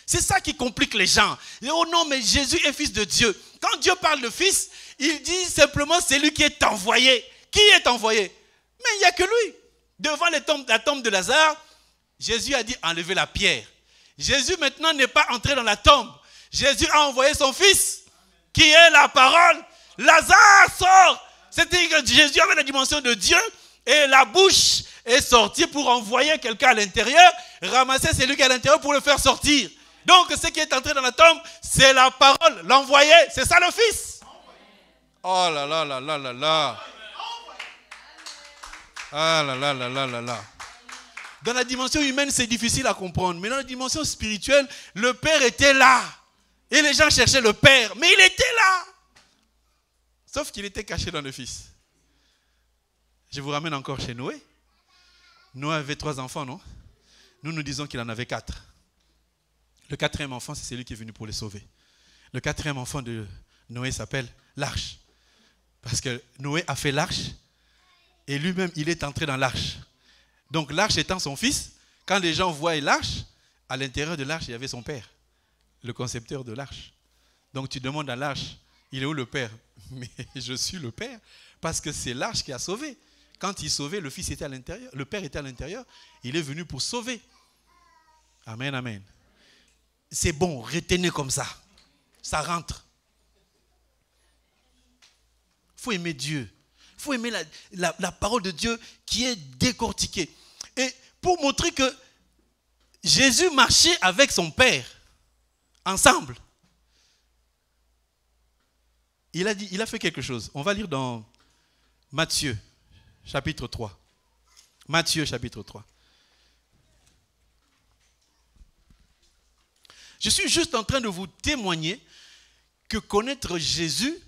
[SPEAKER 1] C'est ça qui complique les gens. Oh non, mais Jésus est fils de Dieu. Quand Dieu parle de fils, il dit simplement c'est lui qui est envoyé. Qui est envoyé? Mais il n'y a que lui. Devant la tombe de Lazare, Jésus a dit enlevez la pierre. Jésus maintenant n'est pas entré dans la tombe. Jésus a envoyé son fils, qui est la parole. Lazare sort. C'était que Jésus avait la dimension de Dieu et la bouche est sortie pour envoyer quelqu'un à l'intérieur, ramasser celui qui est à l'intérieur pour le faire sortir. Donc ce qui est entré dans la tombe, c'est la parole, l'envoyé, c'est ça le fils. Oh là là là là là là. Ah là là là là là là. Dans la dimension humaine, c'est difficile à comprendre. Mais dans la dimension spirituelle, le Père était là. Et les gens cherchaient le Père. Mais il était là. Sauf qu'il était caché dans le Fils. Je vous ramène encore chez Noé. Noé avait 3 enfants, non? Nous disons qu'il en avait 4. Le 4e enfant, c'est celui qui est venu pour les sauver. Le 4e enfant de Noé s'appelle l'arche. Parce que Noé a fait l'arche. Et lui-même, il est entré dans l'arche. Donc l'arche étant son fils, quand les gens voient l'arche, à l'intérieur de l'arche, il y avait son père, le concepteur de l'arche. Donc tu demandes à l'arche, il est où le père? Mais je suis le père. Parce que c'est l'arche qui a sauvé. Quand il sauvait, le Fils était à l'intérieur, le Père était à l'intérieur. Il est venu pour sauver. Amen, amen. C'est bon, retenez comme ça. Ça rentre. Il faut aimer Dieu. Il faut aimer la parole de Dieu qui est décortiquée. Et pour montrer que Jésus marchait avec son Père, ensemble, il a fait quelque chose. On va lire dans Matthieu, chapitre 3. Matthieu, chapitre 3. Je suis juste en train de vous témoigner que connaître Jésus,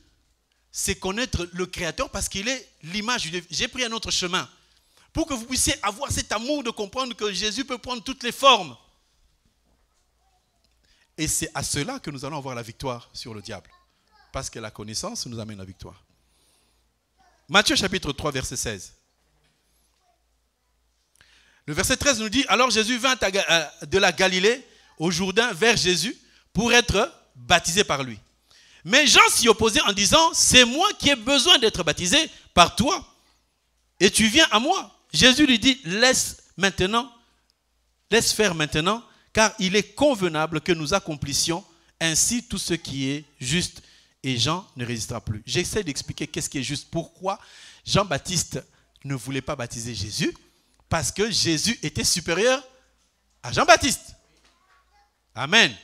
[SPEAKER 1] c'est connaître le Créateur parce qu'il est l'image. J'ai pris un autre chemin pour que vous puissiez avoir cet amour de comprendre que Jésus peut prendre toutes les formes. Et c'est à cela que nous allons avoir la victoire sur le diable. Parce que la connaissance nous amène la victoire. Matthieu chapitre 3, verset 16. Le verset 13 nous dit, alors Jésus vint de la Galilée au Jourdain vers Jésus pour être baptisé par lui. Mais Jean s'y opposait en disant, c'est moi qui ai besoin d'être baptisé par toi. Et tu viens à moi. Jésus lui dit, laisse faire maintenant, car il est convenable que nous accomplissions ainsi tout ce qui est juste. Et Jean ne résistera plus. J'essaie d'expliquer qu'est-ce qui est juste. Pourquoi Jean-Baptiste ne voulait pas baptiser Jésus? Parce que Jésus était supérieur à Jean-Baptiste. Amen.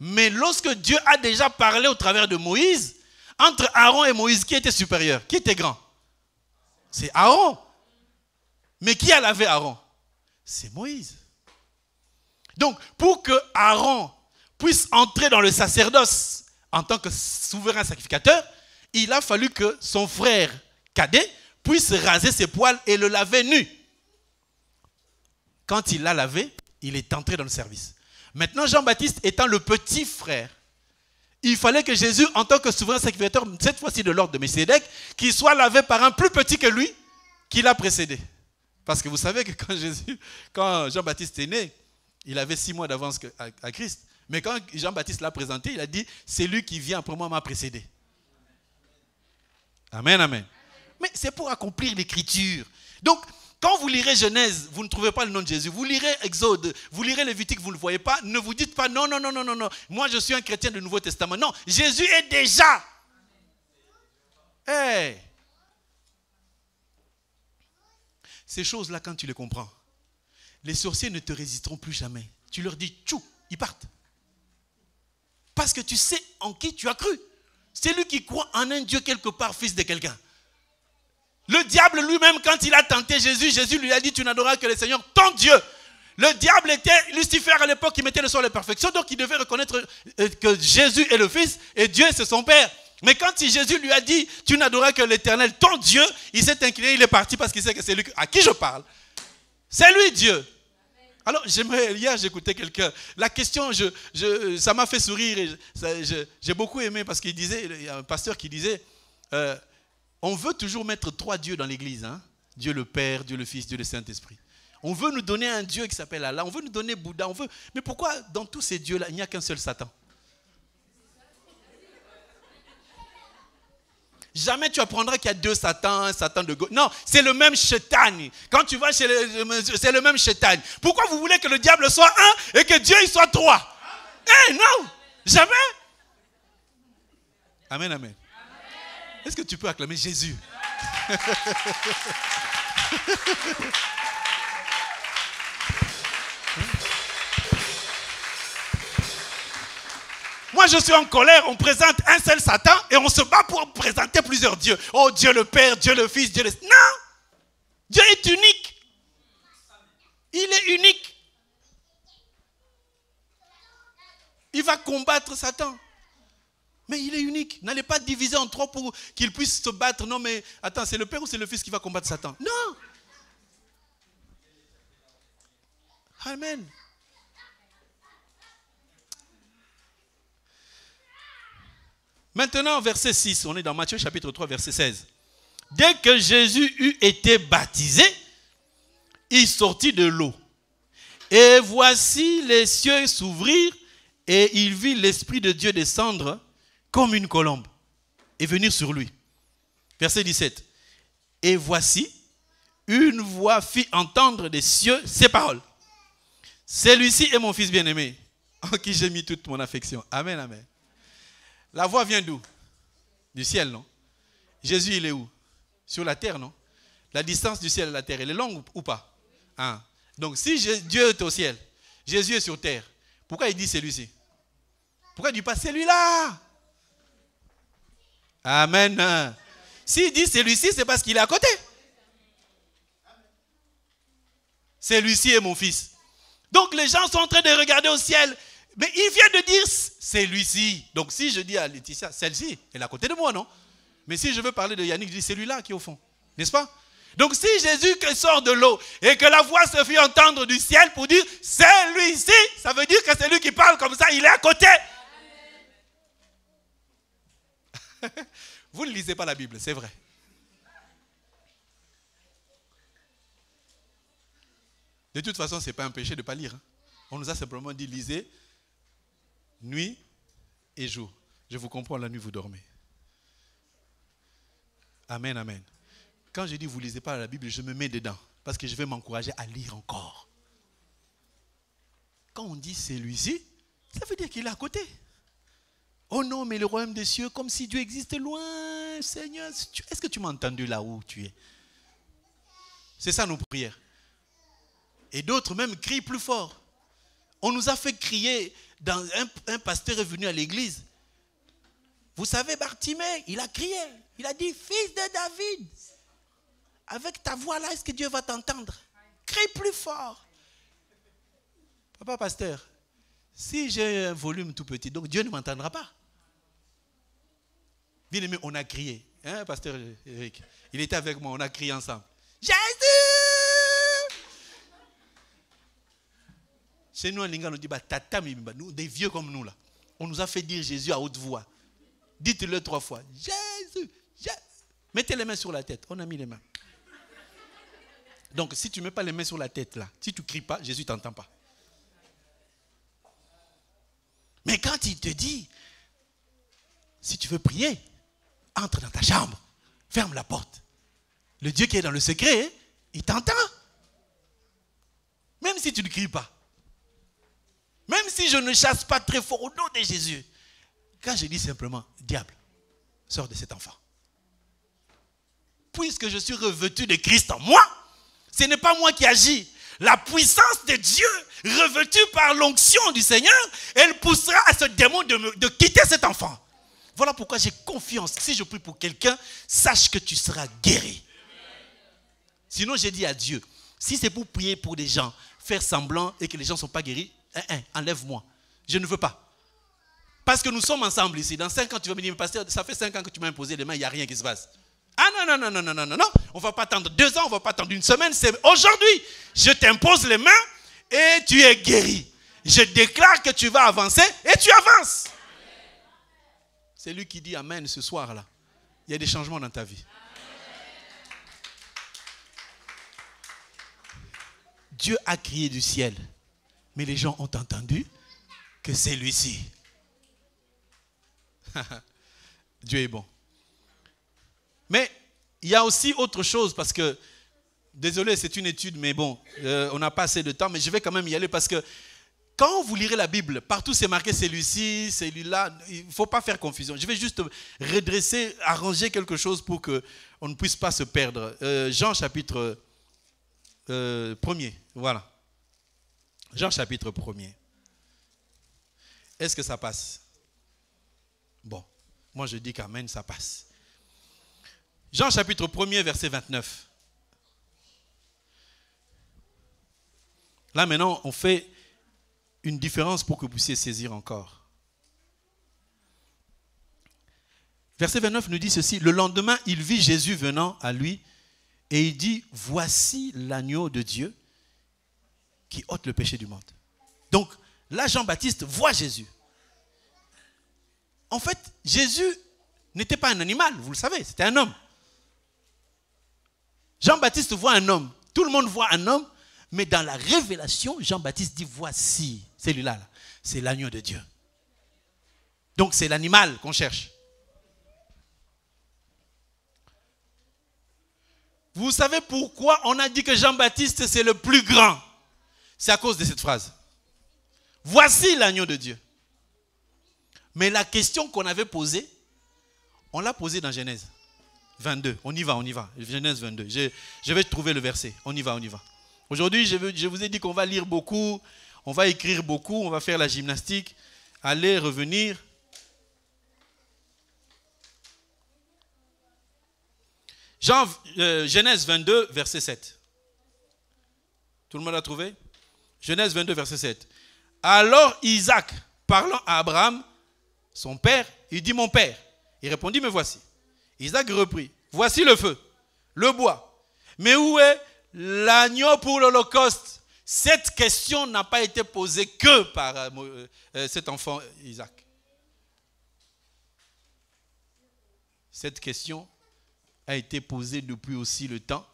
[SPEAKER 1] Mais lorsque Dieu a déjà parlé au travers de Moïse, entre Aaron et Moïse, qui était supérieur? Qui était grand? C'est Aaron. Mais qui a lavé Aaron? C'est Moïse. Donc, pour que Aaron puisse entrer dans le sacerdoce en tant que souverain sacrificateur, il a fallu que son frère cadet puisse raser ses poils et le laver nu. Quand il l'a lavé, il est entré dans le service. Maintenant, Jean-Baptiste étant le petit frère, il fallait que Jésus, en tant que souverain sacrificateur, cette fois-ci de l'ordre de Melchisédek, qu'il soit lavé par un plus petit que lui, qui l'a précédé. Parce que vous savez que quand Jean-Baptiste est né, il avait 6 mois d'avance à Christ. Mais quand Jean-Baptiste l'a présenté, il a dit, c'est lui qui vient après moi m'a précédé. Amen, amen. Mais c'est pour accomplir l'écriture. Donc, quand vous lirez Genèse, vous ne trouvez pas le nom de Jésus. Vous lirez Exode, vous lirez Lévitique, vous ne le voyez pas. Ne vous dites pas, non. Moi, je suis un chrétien du Nouveau Testament. Non, Jésus est déjà. Hey. Ces choses-là, quand tu les comprends, les sorciers ne te résisteront plus jamais. Tu leur dis, tchou, ils partent. Parce que tu sais en qui tu as cru. C'est lui qui croit en un Dieu quelque part, fils de quelqu'un. Le diable lui-même, quand il a tenté Jésus, Jésus lui a dit, tu n'adoreras que le Seigneur, ton Dieu. Le diable était Lucifer à l'époque qui mettait le sol de perfection, donc il devait reconnaître que Jésus est le Fils et Dieu c'est son Père. Mais quand Jésus lui a dit, tu n'adoreras que l'Éternel, ton Dieu, il s'est incliné, il est parti parce qu'il sait que c'est lui à qui je parle. C'est lui Dieu. Alors, hier j'écoutais quelqu'un, la question, ça m'a fait sourire, et j'ai beaucoup aimé parce qu'il disait, il y a un pasteur qui disait, on veut toujours mettre 3 dieux dans l'église, hein? Dieu le Père, Dieu le Fils, Dieu le Saint-Esprit. On veut nous donner un Dieu qui s'appelle Allah, on veut nous donner Bouddha, mais pourquoi dans tous ces dieux-là, il n'y a qu'un seul Satan? Jamais tu apprendras qu'il y a 2 Satans, un Satan de gauche. Non, c'est le même Shaitan. Quand tu vas c'est le même Shaitan. Pourquoi vous voulez que le diable soit 1 et que Dieu il soit 3? Non, jamais. Amen, amen. Est-ce que tu peux acclamer Jésus? Moi, je suis en colère, on présente un seul Satan et on se bat pour présenter plusieurs dieux. Oh, Dieu le Père, Dieu le Fils, Dieu le... Non! Dieu est unique. Il est unique. Il va combattre Satan. Mais il est unique. N'allez pas diviser en 3 pour qu'il puisse se battre. Non, mais attends, c'est le Père ou c'est le Fils qui va combattre Satan? Non! Amen. Maintenant, verset 6, on est dans Matthieu chapitre 3, verset 16. Dès que Jésus eut été baptisé, il sortit de l'eau. Et voici les cieux s'ouvrirent et il vit l'Esprit de Dieu descendre comme une colombe et venir sur lui. Verset 17. Et voici, une voix fit entendre des cieux ces paroles. Celui-ci est mon fils bien-aimé, en qui j'ai mis toute mon affection. Amen, amen. La voix vient d'où? Du ciel, non? Jésus, il est où? Sur la terre, non? La distance du ciel à la terre, elle est longue ou pas? Hein? Donc, si Dieu est au ciel, Jésus est sur terre, pourquoi il dit celui-ci? Pourquoi il ne dit pas celui-là? Amen. S'il dit celui-ci, c'est parce qu'il est à côté. Celui-ci est mon fils. Donc, les gens sont en train de regarder au ciel. Mais il vient de dire celui-ci. Donc, si je dis à Laetitia, celle-ci, elle est à côté de moi, non? Mais si je veux parler de Yannick, je dis celui-là qui est au fond. N'est-ce pas? Donc, si Jésus sort de l'eau et que la voix se fit entendre du ciel pour dire celui-ci, ça veut dire que c'est lui qui parle comme ça, il est à côté. Vous ne lisez pas la Bible, c'est vrai. De toute façon, ce n'est pas un péché de ne pas lire. Hein. On nous a simplement dit lisez nuit et jour. Je vous comprends, la nuit vous dormez. Amen, amen. Quand je dis vous ne lisez pas la Bible, je me mets dedans. Parce que je vais m'encourager à lire encore. Quand on dit celui-ci, ça veut dire qu'il est à côté. Oh non, mais le royaume des cieux, comme si Dieu existait loin. Seigneur, est-ce que tu m'as entendu là où tu es? C'est ça nos prières. Et d'autres même crient plus fort. On nous a fait crier, un pasteur est venu à l'église. Vous savez, Bartimée, il a crié. Il a dit, fils de David, avec ta voix là, est-ce que Dieu va t'entendre? Crie plus fort. Papa pasteur, si j'ai un volume tout petit, donc Dieu ne m'entendra pas. Bien aimé, on a crié. Hein, pasteur Eric? Il était avec moi, on a crié ensemble. Jésus! Chez nous, en Linga, on dit, tata, nous, des vieux comme nous, là. On nous a fait dire Jésus à haute voix. Dites-le 3 fois. Jésus, Jésus. Mettez les mains sur la tête. On a mis les mains. Donc, si tu ne mets pas les mains sur la tête, là, si tu ne cries pas, Jésus ne t'entend pas. Mais quand il te dit, si tu veux prier, entre dans ta chambre, ferme la porte. Le Dieu qui est dans le secret, il t'entend. Même si tu ne cries pas. Même si je ne chasse pas très fort au nom de Jésus. Quand je dis simplement, diable, sors de cet enfant. Puisque je suis revêtu de Christ en moi, ce n'est pas moi qui agis. La puissance de Dieu, revêtue par l'onction du Seigneur, elle poussera à ce démon de quitter cet enfant. Voilà pourquoi j'ai confiance. Si je prie pour quelqu'un, sache que tu seras guéri. Sinon, j'ai dit à Dieu, si c'est pour prier pour des gens, faire semblant et que les gens ne sont pas guéris, enlève-moi. Je ne veux pas. Parce que nous sommes ensemble ici. Dans 5 ans, tu vas me dire, pasteur, ça fait 5 ans que tu m'as imposé les mains, il n'y a rien qui se passe. Ah non. On ne va pas attendre 2 ans, on ne va pas attendre 1 semaine. C'est aujourd'hui. Je t'impose les mains et tu es guéri. Je déclare que tu vas avancer et tu avances. C'est lui qui dit amen ce soir-là. Il y a des changements dans ta vie. Dieu a crié du ciel. Mais les gens ont entendu que c'est lui-ci. Dieu est bon. Mais il y a aussi autre chose parce que, désolé, c'est une étude, mais bon, on n'a pas assez de temps, mais je vais quand même y aller parce que quand vous lirez la Bible, partout c'est marqué celui-ci, celui-là, il ne faut pas faire confusion. Je vais juste redresser, arranger quelque chose pour qu'on ne puisse pas se perdre. Jean chapitre 1er, voilà. Jean chapitre 1er. Est-ce que ça passe? Bon, moi je dis qu'amen, ça passe. Jean chapitre 1er, verset 29. Là maintenant, on fait une différence pour que vous puissiez saisir encore. Verset 29 nous dit ceci. Le lendemain, il vit Jésus venant à lui et il dit, voici l'agneau de Dieu qui ôte le péché du monde. Donc, là, Jean-Baptiste voit Jésus. En fait, Jésus n'était pas un animal, vous le savez, c'était un homme. Jean-Baptiste voit un homme. Tout le monde voit un homme, mais dans la révélation, Jean-Baptiste dit, voici, celui-là, là, c'est l'agneau de Dieu. Donc, c'est l'animal qu'on cherche. Vous savez pourquoi on a dit que Jean-Baptiste c'est le plus grand? C'est à cause de cette phrase. Voici l'agneau de Dieu. Mais la question qu'on avait posée, on l'a posée dans Genèse 22. On y va. Genèse 22. Je vais trouver le verset. On y va. Aujourd'hui, je vous ai dit qu'on va lire beaucoup, on va écrire beaucoup, on va faire la gymnastique, aller, revenir. Genèse 22, verset 7. Tout le monde a trouvé? Genèse 22, verset 7. Alors Isaac, parlant à Abraham, son père, il dit mon père. Il répondit, me voici. Isaac reprit, voici le feu, le bois. Mais où est l'agneau pour l'holocauste? Cette question n'a pas été posée que par cet enfant Isaac. Cette question a été posée depuis aussi le temps,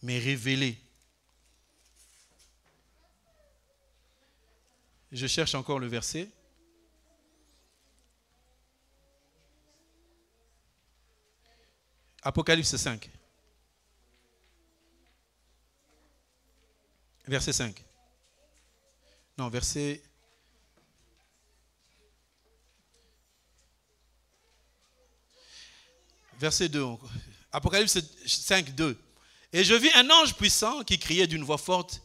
[SPEAKER 1] mais révélée. Je cherche encore le verset. Apocalypse 5. Verset 5. Non, verset... Verset 2. Apocalypse 5, 2. Et je vis un ange puissant qui criait d'une voix forte,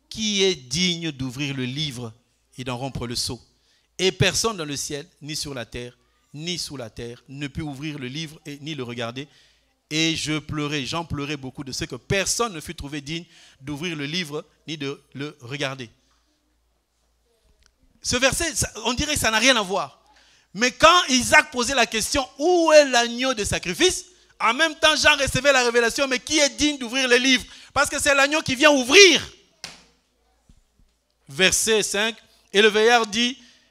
[SPEAKER 1] qui est digne d'ouvrir le livre et d'en rompre le sceau. Et personne dans le ciel, ni sur la terre, ni sous la terre, ne put ouvrir le livre ni le regarder. Et j'en pleurais beaucoup de ce que personne ne fut trouvé digne d'ouvrir le livre ni de le regarder. Ce verset, on dirait que ça n'a rien à voir. Mais quand Isaac posait la question, où est l'agneau de sacrifice? En même temps, Jean recevait la révélation, mais qui est digne d'ouvrir le livre? Parce que c'est l'agneau qui vient ouvrir. Verset 5, et le veillard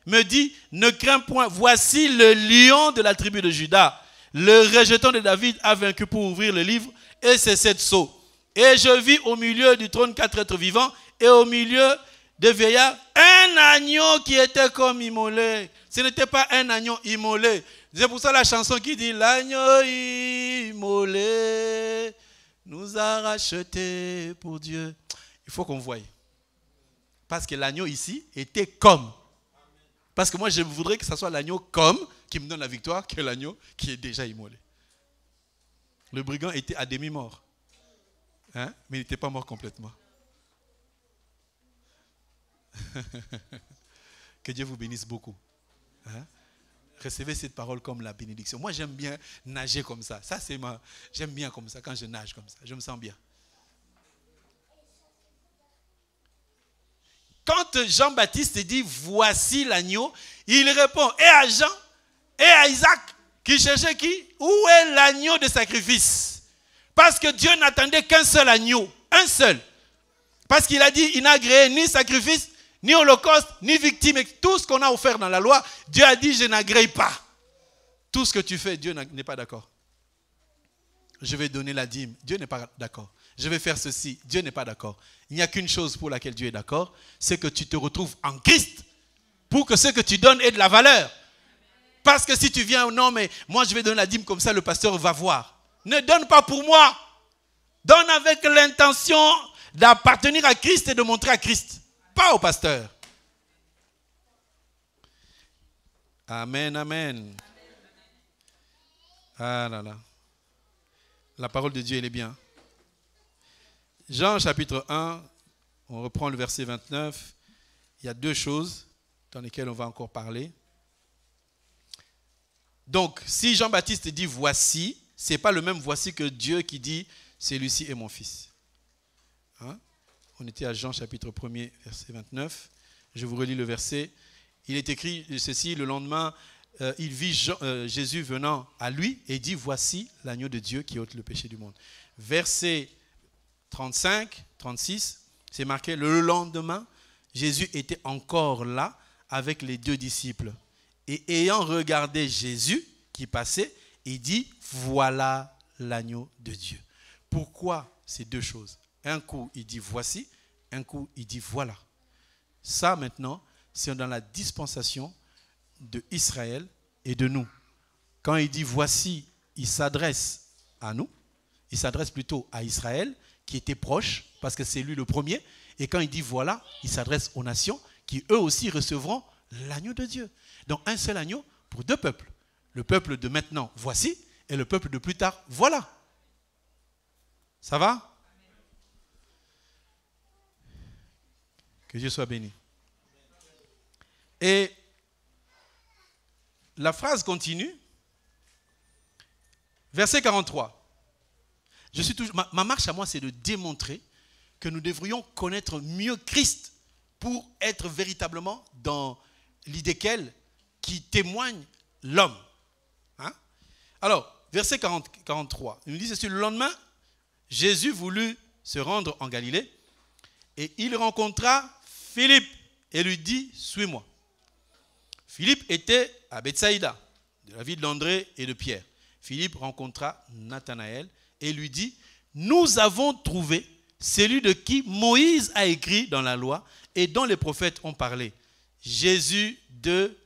[SPEAKER 1] me dit, ne crains point, voici le lion de la tribu de Juda. Le rejeton de David a vaincu pour ouvrir le livre, et c'est cette sceau. Et je vis au milieu du trône 4 êtres vivants, et au milieu des veillards, un agneau qui était comme immolé. Ce n'était pas un agneau immolé. C'est pour ça la chanson qui dit, l'agneau immolé nous a rachetés pour Dieu. Il faut qu'on voie. Parce que l'agneau ici était comme. Parce que moi, je voudrais que ce soit l'agneau comme qui me donne la victoire que l'agneau qui est déjà immolé. Le brigand était à demi-mort. Hein? Mais il n'était pas mort complètement. Que Dieu vous bénisse beaucoup. Hein? Recevez cette parole comme la bénédiction. Moi, j'aime bien nager comme ça. J'aime bien comme ça, quand je nage comme ça. Je me sens bien. Quand Jean-Baptiste dit, voici l'agneau, il répond, et à Jean, et à Isaac, qui cherchait qui? Où est l'agneau de sacrifice? Parce que Dieu n'attendait qu'un seul agneau, un seul. Parce qu'il a dit, il n'a créé ni sacrifice, ni holocauste, ni victime. Et tout ce qu'on a offert dans la loi, Dieu a dit, je n'agrée pas. Tout ce que tu fais, Dieu n'est pas d'accord. Je vais donner la dîme, Dieu n'est pas d'accord. Je vais faire ceci, Dieu n'est pas d'accord. Il n'y a qu'une chose pour laquelle Dieu est d'accord, c'est que tu te retrouves en Christ pour que ce que tu donnes ait de la valeur. Parce que si tu viens, non mais moi je vais donner la dîme comme ça, le pasteur va voir. Ne donne pas pour moi. Donne avec l'intention d'appartenir à Christ et de montrer à Christ. Pas au pasteur. Amen, amen. Ah là là. La parole de Dieu, elle est bien. Jean chapitre 1, on reprend le verset 29. Il y a deux choses dans lesquelles on va encore parler. Donc, si Jean-Baptiste dit voici, ce n'est pas le même voici que Dieu qui dit celui-ci est mon fils. Hein? On était à Jean chapitre 1er, verset 29. Je vous relis le verset. Il est écrit ceci, le lendemain, il vit Jésus venant à lui et dit voici l'agneau de Dieu qui ôte le péché du monde. Verset 35, 36, c'est marqué, le lendemain, Jésus était encore là avec les deux disciples. Et ayant regardé Jésus qui passait, il dit, voilà l'agneau de Dieu. Pourquoi ces deux choses? Un coup, il dit voici, un coup, il dit voilà. Ça, maintenant, c'est dans la dispensation d'Israël et de nous. Quand il dit voici, il s'adresse à nous. il s'adresse plutôt à Israël, qui était proche, parce que c'est lui le premier. Et quand il dit voilà, il s'adresse aux nations, qui eux aussi recevront l'agneau de Dieu. Donc un seul agneau pour deux peuples. Le peuple de maintenant, voici, et le peuple de plus tard, voilà. Ça va? Que Dieu soit béni. Et la phrase continue. Verset 43. Ma marche à moi, c'est de démontrer que nous devrions connaître mieux Christ pour être véritablement dans l'idée qui témoigne l'homme. Hein? Alors, verset 43, il nous dit ceci: le lendemain, Jésus voulut se rendre en Galilée et il rencontra Philippe et lui dit: suis-moi. Philippe était à Bethsaïda, de la ville d'André et de Pierre. Philippe rencontra Nathanaël et lui dit: nous avons trouvé celui de qui Moïse a écrit dans la loi et dont les prophètes ont parlé, Jésus de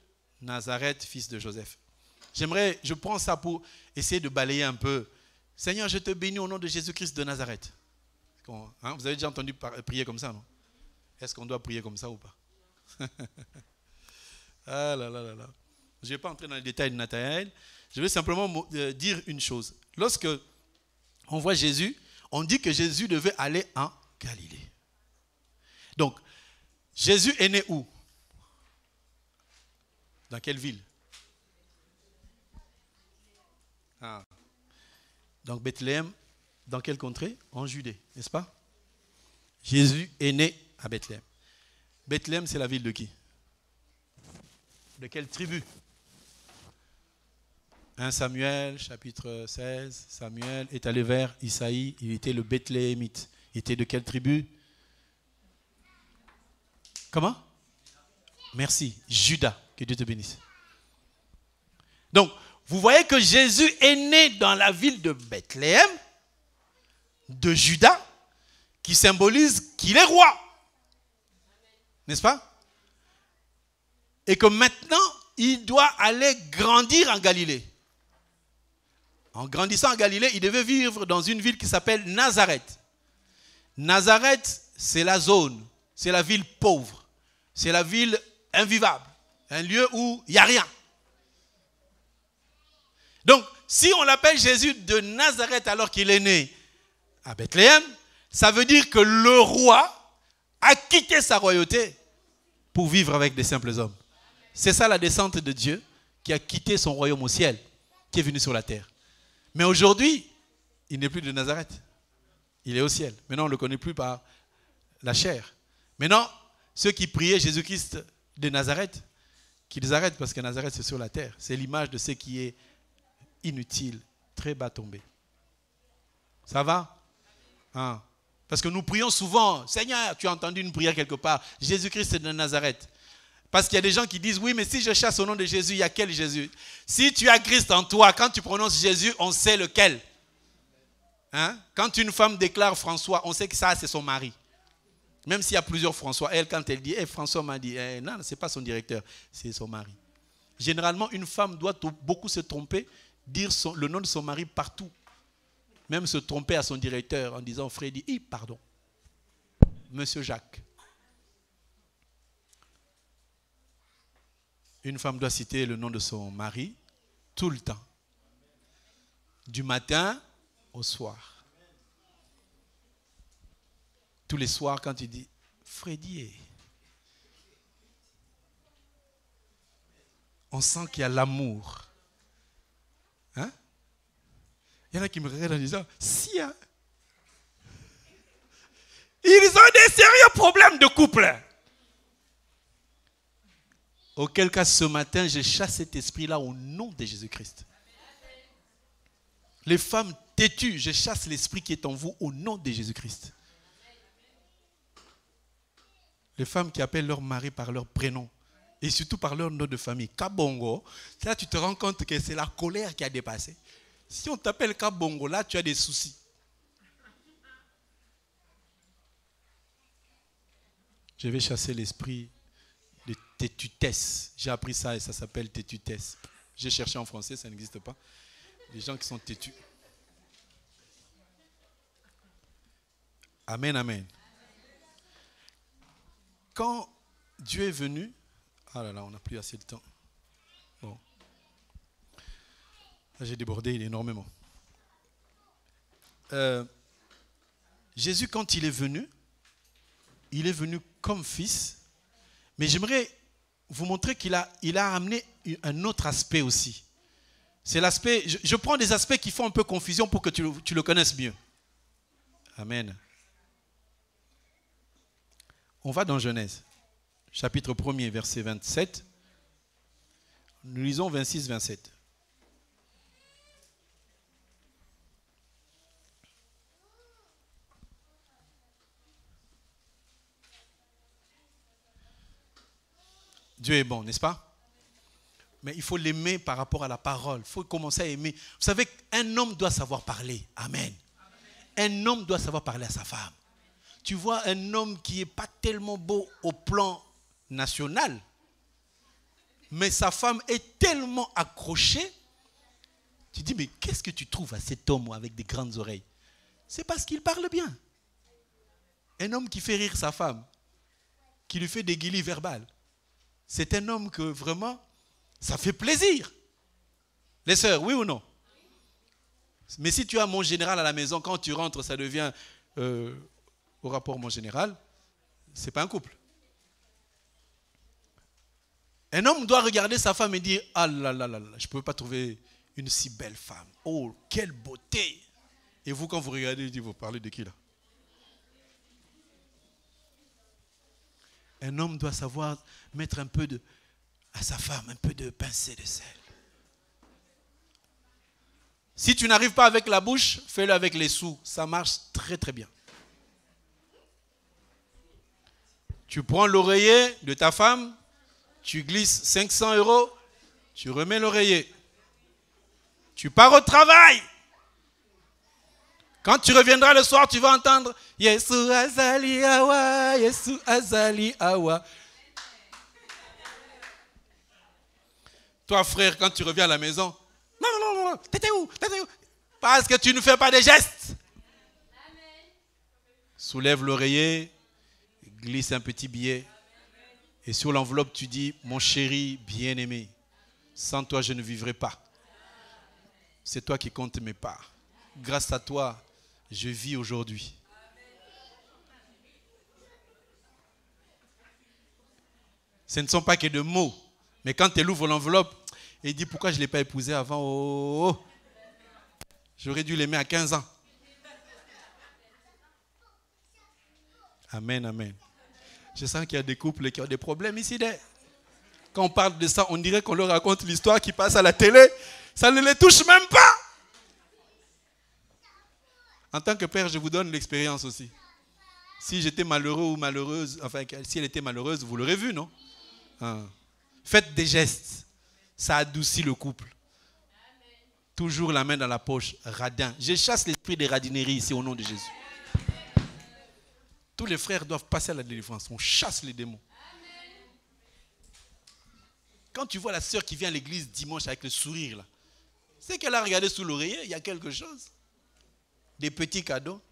[SPEAKER 1] Nazareth, fils de Joseph. Je prends ça pour essayer de balayer un peu. Seigneur, je te bénis au nom de Jésus-Christ de Nazareth. Hein, vous avez déjà entendu prier comme ça, non? Est-ce qu'on doit prier comme ça ou pas? Ah là là là là. Je ne vais pas entrer dans les détails de Nathanaël. Je vais simplement dire une chose. Lorsque on voit Jésus, on dit que Jésus devait aller en Galilée. Donc, Jésus est né où? Dans quelle ville? Ah. Donc, Bethléem, dans quelle contrée? En Judée, n'est-ce pas? Jésus est né à Bethléem. Bethléem, c'est la ville de qui? De quelle tribu? 1 Samuel, chapitre 16, Samuel est allé vers Isaïe, il était le Bethléemite. Il était de quelle tribu? Comment? Merci, Judas, que Dieu te bénisse. Donc, vous voyez que Jésus est né dans la ville de Bethléem, de Juda, qui symbolise qu'il est roi. N'est-ce pas? Et que maintenant, il doit aller grandir en Galilée. En grandissant en Galilée, il devait vivre dans une ville qui s'appelle Nazareth. Nazareth, c'est la zone, c'est la ville pauvre, c'est la ville invivable, un lieu où il n'y a rien. Donc, si on l'appelle Jésus de Nazareth alors qu'il est né à Bethléem, ça veut dire que le roi a quitté sa royauté pour vivre avec des simples hommes. C'est ça la descente de Dieu qui a quitté son royaume au ciel, qui est venu sur la terre. Mais aujourd'hui, il n'est plus de Nazareth. Il est au ciel. Maintenant, on ne le connaît plus par la chair. Maintenant, ceux qui priaient Jésus-Christ de Nazareth, qu'ils arrêtent parce que Nazareth, c'est sur la terre. C'est l'image de ce qui est inutile, très bas tombé. Ça va? Hein? Parce que nous prions souvent, Seigneur, tu as entendu une prière quelque part, Jésus-Christ de Nazareth. Parce qu'il y a des gens qui disent, oui, mais si je chasse au nom de Jésus, il y a quel Jésus? Si tu as Christ en toi, quand tu prononces Jésus, on sait lequel. Hein? Quand une femme déclare François, on sait que ça, c'est son mari. Même s'il y a plusieurs François, elle, quand elle dit, François m'a dit, non, ce n'est pas son directeur, c'est son mari. Généralement, une femme doit beaucoup se tromper, dire le nom de son mari partout. Même se tromper à son directeur en disant, Freddy, pardon, Monsieur Jacques. Une femme doit citer le nom de son mari tout le temps. Du matin au soir. Tous les soirs quand il dit Freddy, on sent qu'il y a l'amour. Hein? Il y en a qui me regardent en disant si, hein? Ils ont des sérieux problèmes de couple. Auquel cas, ce matin, je chasse cet esprit-là au nom de Jésus-Christ. Les femmes têtues, je chasse l'esprit qui est en vous au nom de Jésus-Christ. Les femmes qui appellent leur mari par leur prénom et surtout par leur nom de famille, Kabongo, là tu te rends compte que c'est la colère qui a dépassé. Si on t'appelle Kabongo, là tu as des soucis. Je vais chasser l'esprit de tétutesse. J'ai appris ça et ça s'appelle tétutesse. J'ai cherché en français, ça n'existe pas. Les gens qui sont têtus. Amen, amen. Quand Dieu est venu, ah là là, on n'a plus assez de temps. Bon. J'ai débordé énormément. Jésus, quand il est venu comme fils, mais j'aimerais vous montrer qu'il a amené un autre aspect aussi. C'est l'aspect, je prends des aspects qui font un peu confusion pour que tu le connaisses mieux. Amen. On va dans Genèse, chapitre 1er, verset 27. Nous lisons 26-27. Dieu est bon, n'est-ce pas? Mais il faut l'aimer par rapport à la parole. Il faut commencer à aimer. Vous savez qu'un homme doit savoir parler. Amen. Un homme doit savoir parler à sa femme. Tu vois un homme qui n'est pas tellement beau au plan national, mais sa femme est tellement accrochée, tu dis, mais qu'est-ce que tu trouves à cet homme avec des grandes oreilles? C'est parce qu'il parle bien. Un homme qui fait rire sa femme, qui lui fait des guillis verbales, c'est un homme que vraiment, ça fait plaisir. Les sœurs, oui ou non? Mais si tu as mon général à la maison, quand tu rentres, ça devient au rapport mon général, ce n'est pas un couple. Un homme doit regarder sa femme et dire, ah là là là là, je ne peux pas trouver une si belle femme. Oh, quelle beauté. Et vous, quand vous regardez, vous parlez de qui là? Un homme doit savoir mettre un peu à sa femme, un peu de pincée de sel. Si tu n'arrives pas avec la bouche, fais-le avec les sous. Ça marche très très bien. Tu prends l'oreiller de ta femme, tu glisses 500 €, tu remets l'oreiller. Tu pars au travail. Quand tu reviendras le soir, tu vas entendre Yesu azali awa, Yesu azali awa. Toi, frère, quand tu reviens à la maison, non, t'étais où? Parce que tu ne fais pas de gestes. Soulève l'oreiller, glisse un petit billet. Et sur l'enveloppe, tu dis, mon chéri bien-aimé, sans toi, je ne vivrai pas. C'est toi qui comptes mes parts. Grâce à toi, je vis aujourd'hui. Ce ne sont pas que de mots. Mais quand elle ouvre l'enveloppe, elle dit, pourquoi je ne l'ai pas épousée avant? Oh. J'aurais dû l'aimer à 15 ans. Amen, amen. Je sens qu'il y a des couples qui ont des problèmes ici. Quand on parle de ça, on dirait qu'on leur raconte l'histoire qui passe à la télé. Ça ne les touche même pas. En tant que père, je vous donne l'expérience aussi. Si j'étais malheureux ou malheureuse, enfin, si elle était malheureuse, vous l'aurez vu, non? Faites des gestes. Ça adoucit le couple. Toujours la main dans la poche, radin. Je chasse l'esprit des radineries ici au nom de Jésus. Tous les frères doivent passer à la délivrance. On chasse les démons. Quand tu vois la sœur qui vient à l'église dimanche avec le sourire, là, c'est qu'elle a regardé sous l'oreiller, il y a quelque chose. Des petits cadeaux.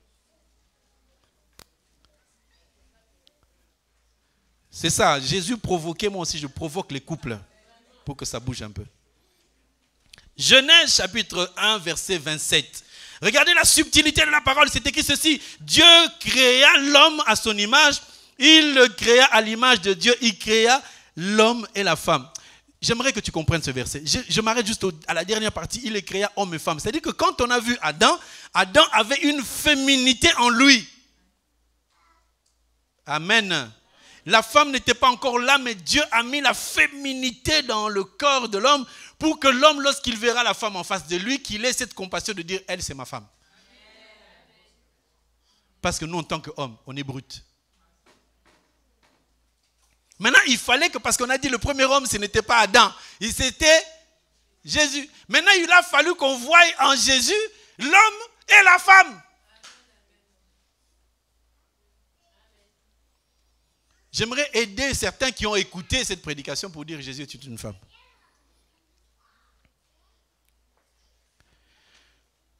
[SPEAKER 1] C'est ça, Jésus provoquait, moi aussi je provoque les couples pour que ça bouge un peu. Genèse chapitre 1 verset 27. Regardez la subtilité de la parole, c'est écrit ceci. Dieu créa l'homme à son image, il le créa à l'image de Dieu, il créa l'homme et la femme. J'aimerais que tu comprennes ce verset. Je m'arrête juste à la dernière partie, il les créa homme et femme. C'est-à-dire que quand on a vu Adam, Adam avait une féminité en lui. Amen. La femme n'était pas encore là, mais Dieu a mis la féminité dans le corps de l'homme pour que l'homme, lorsqu'il verra la femme en face de lui, qu'il ait cette compassion de dire, elle, c'est ma femme. Parce que nous, en tant qu'hommes, on est brut. Maintenant, il fallait que, parce qu'on a dit le premier homme, ce n'était pas Adam, c'était Jésus. Maintenant, il a fallu qu'on voie en Jésus l'homme et la femme. J'aimerais aider certains qui ont écouté cette prédication pour dire Jésus est une femme.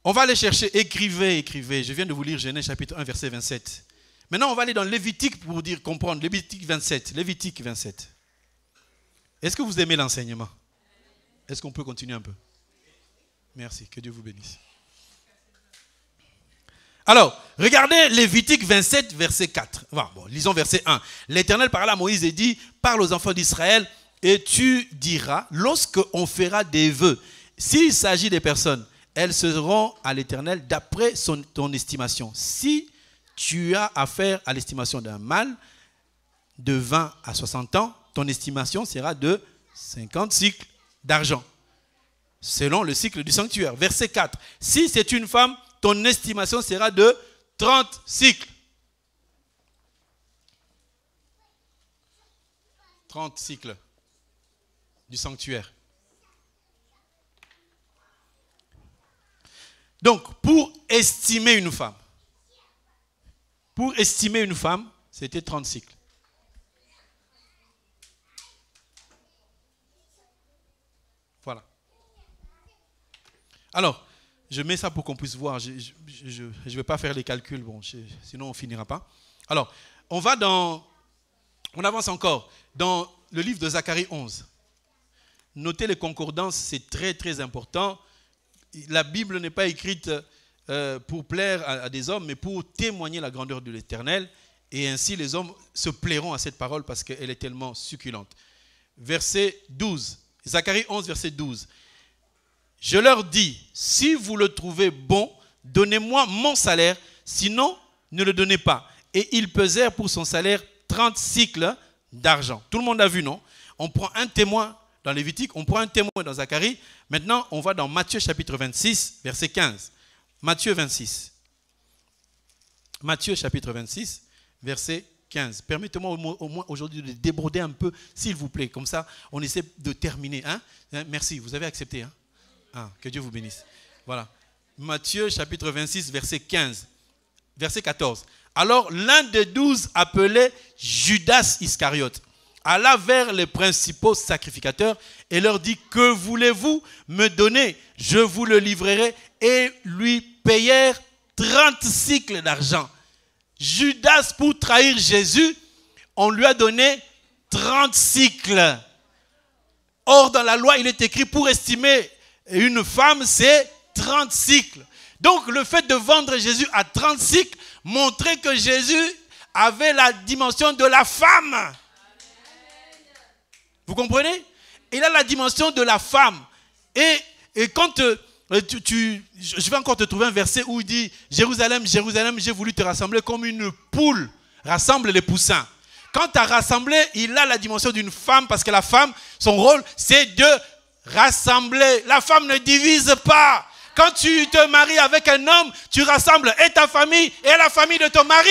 [SPEAKER 1] On va aller chercher, écrivez. Je viens de vous lire Genèse chapitre 1, verset 27. Maintenant, on va aller dans Lévitique pour dire, comprendre. Lévitique 27. Est-ce que vous aimez l'enseignement? Est-ce qu'on peut continuer un peu? Merci, que Dieu vous bénisse. Alors, regardez Lévitique 27, verset 4. Bon, lisons verset 1. L'Éternel parla à Moïse et dit, parle aux enfants d'Israël et tu diras, lorsqu'on fera des vœux, s'il s'agit des personnes, elles seront à l'Éternel d'après ton estimation. Si tu as affaire à l'estimation d'un mâle de 20 à 60 ans, ton estimation sera de 50 cycles d'argent, selon le cycle du sanctuaire. Verset 4. Si c'est une femme, ton estimation sera de 30 cycles. 30 cycles du sanctuaire. Donc, pour estimer une femme, c'était 30 cycles. Voilà. Alors, je mets ça pour qu'on puisse voir. Je ne vais pas faire les calculs, bon, sinon on ne finira pas. Alors, on avance encore dans le livre de Zacharie 11. Notez les concordances, c'est très très important. La Bible n'est pas écrite pour plaire à des hommes, mais pour témoigner la grandeur de l'Éternel. Et ainsi, les hommes se plairont à cette parole parce qu'elle est tellement succulente. Verset 12. Zacharie 11, verset 12. Je leur dis, si vous le trouvez bon, donnez-moi mon salaire, sinon ne le donnez pas. Et ils pesèrent pour son salaire 30 cycles d'argent. Tout le monde a vu, non? On prend un témoin dans Lévitique, on prend un témoin dans Zacharie. Maintenant, on va dans Matthieu chapitre 26, verset 15. Matthieu 26. Matthieu chapitre 26, verset 15. Permettez-moi au moins aujourd'hui de déborder un peu, s'il vous plaît. Comme ça, on essaie de terminer. Hein? Merci, vous avez accepté. Hein? Ah, que Dieu vous bénisse. Voilà. Matthieu chapitre 26, verset 15. Verset 14. Alors l'un des 12 appelé Judas Iscariote alla vers les principaux sacrificateurs et leur dit, que voulez-vous me donner? Je vous le livrerai. Et lui payèrent 30 cycles d'argent. Judas, pour trahir Jésus, on lui a donné 30 cycles. Or, dans la loi, il est écrit, pour estimer une femme, c'est 30 cycles. Donc, le fait de vendre Jésus à 30 cycles montrait que Jésus avait la dimension de la femme. Vous comprenez? Il a la dimension de la femme. Et quand je vais encore te trouver un verset où il dit, Jérusalem, Jérusalem, j'ai voulu te rassembler comme une poule rassemble les poussins. Quand tu as rassemblé, il a la dimension d'une femme parce que la femme, son rôle, c'est de rassembler. La femme ne divise pas. Quand tu te maries avec un homme, tu rassembles et ta famille et la famille de ton mari.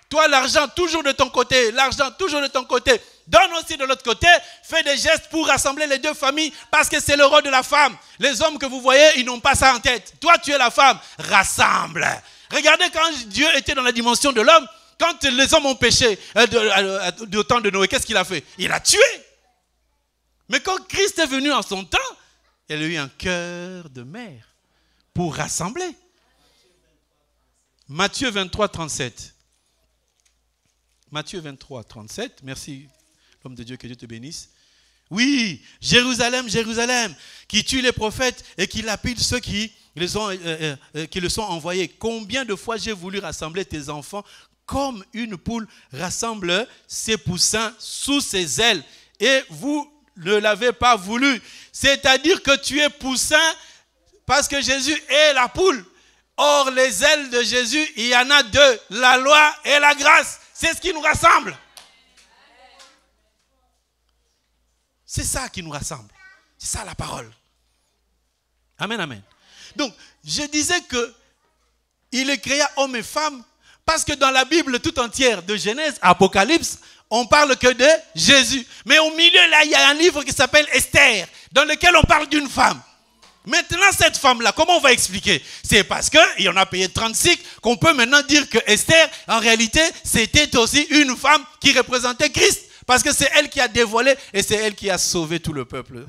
[SPEAKER 1] Toi, l'argent toujours de ton côté, l'argent toujours de ton côté. Donne aussi de l'autre côté, fais des gestes pour rassembler les deux familles parce que c'est le rôle de la femme. Les hommes que vous voyez, ils n'ont pas ça en tête. Toi, tu es la femme, rassemble. Regardez quand Dieu était dans la dimension de l'homme, quand les hommes ont péché au temps de Noé, qu'est-ce qu'il a fait? Il a tué. Mais quand Christ est venu en son temps, il a eu un cœur de mère pour rassembler. Matthieu 23, 37. Matthieu 23, 37. Merci, l'homme de Dieu, que Dieu te bénisse. Oui, Jérusalem, Jérusalem, qui tue les prophètes et qui lapide ceux qui le sont envoyés. Combien de fois j'ai voulu rassembler tes enfants comme une poule rassemble ses poussins sous ses ailes. Et vous ne l'avez pas voulu. C'est-à-dire que tu es poussin parce que Jésus est la poule. Or, les ailes de Jésus, il y en a deux, la loi et la grâce. C'est ce qui nous rassemble. C'est ça qui nous rassemble. C'est ça la parole. Amen, amen. Donc, je disais que il créa hommes et femmes parce que dans la Bible tout entière, de Genèse à Apocalypse, on parle que de Jésus. Mais au milieu, là, il y a un livre qui s'appelle Esther, dans lequel on parle d'une femme. Maintenant, cette femme-là, comment on va expliquer? C'est parce qu'il en a payé 30 cycles qu'on peut maintenant dire que Esther, en réalité, c'était aussi une femme qui représentait Christ. Parce que c'est elle qui a dévoilé et c'est elle qui a sauvé tout le peuple.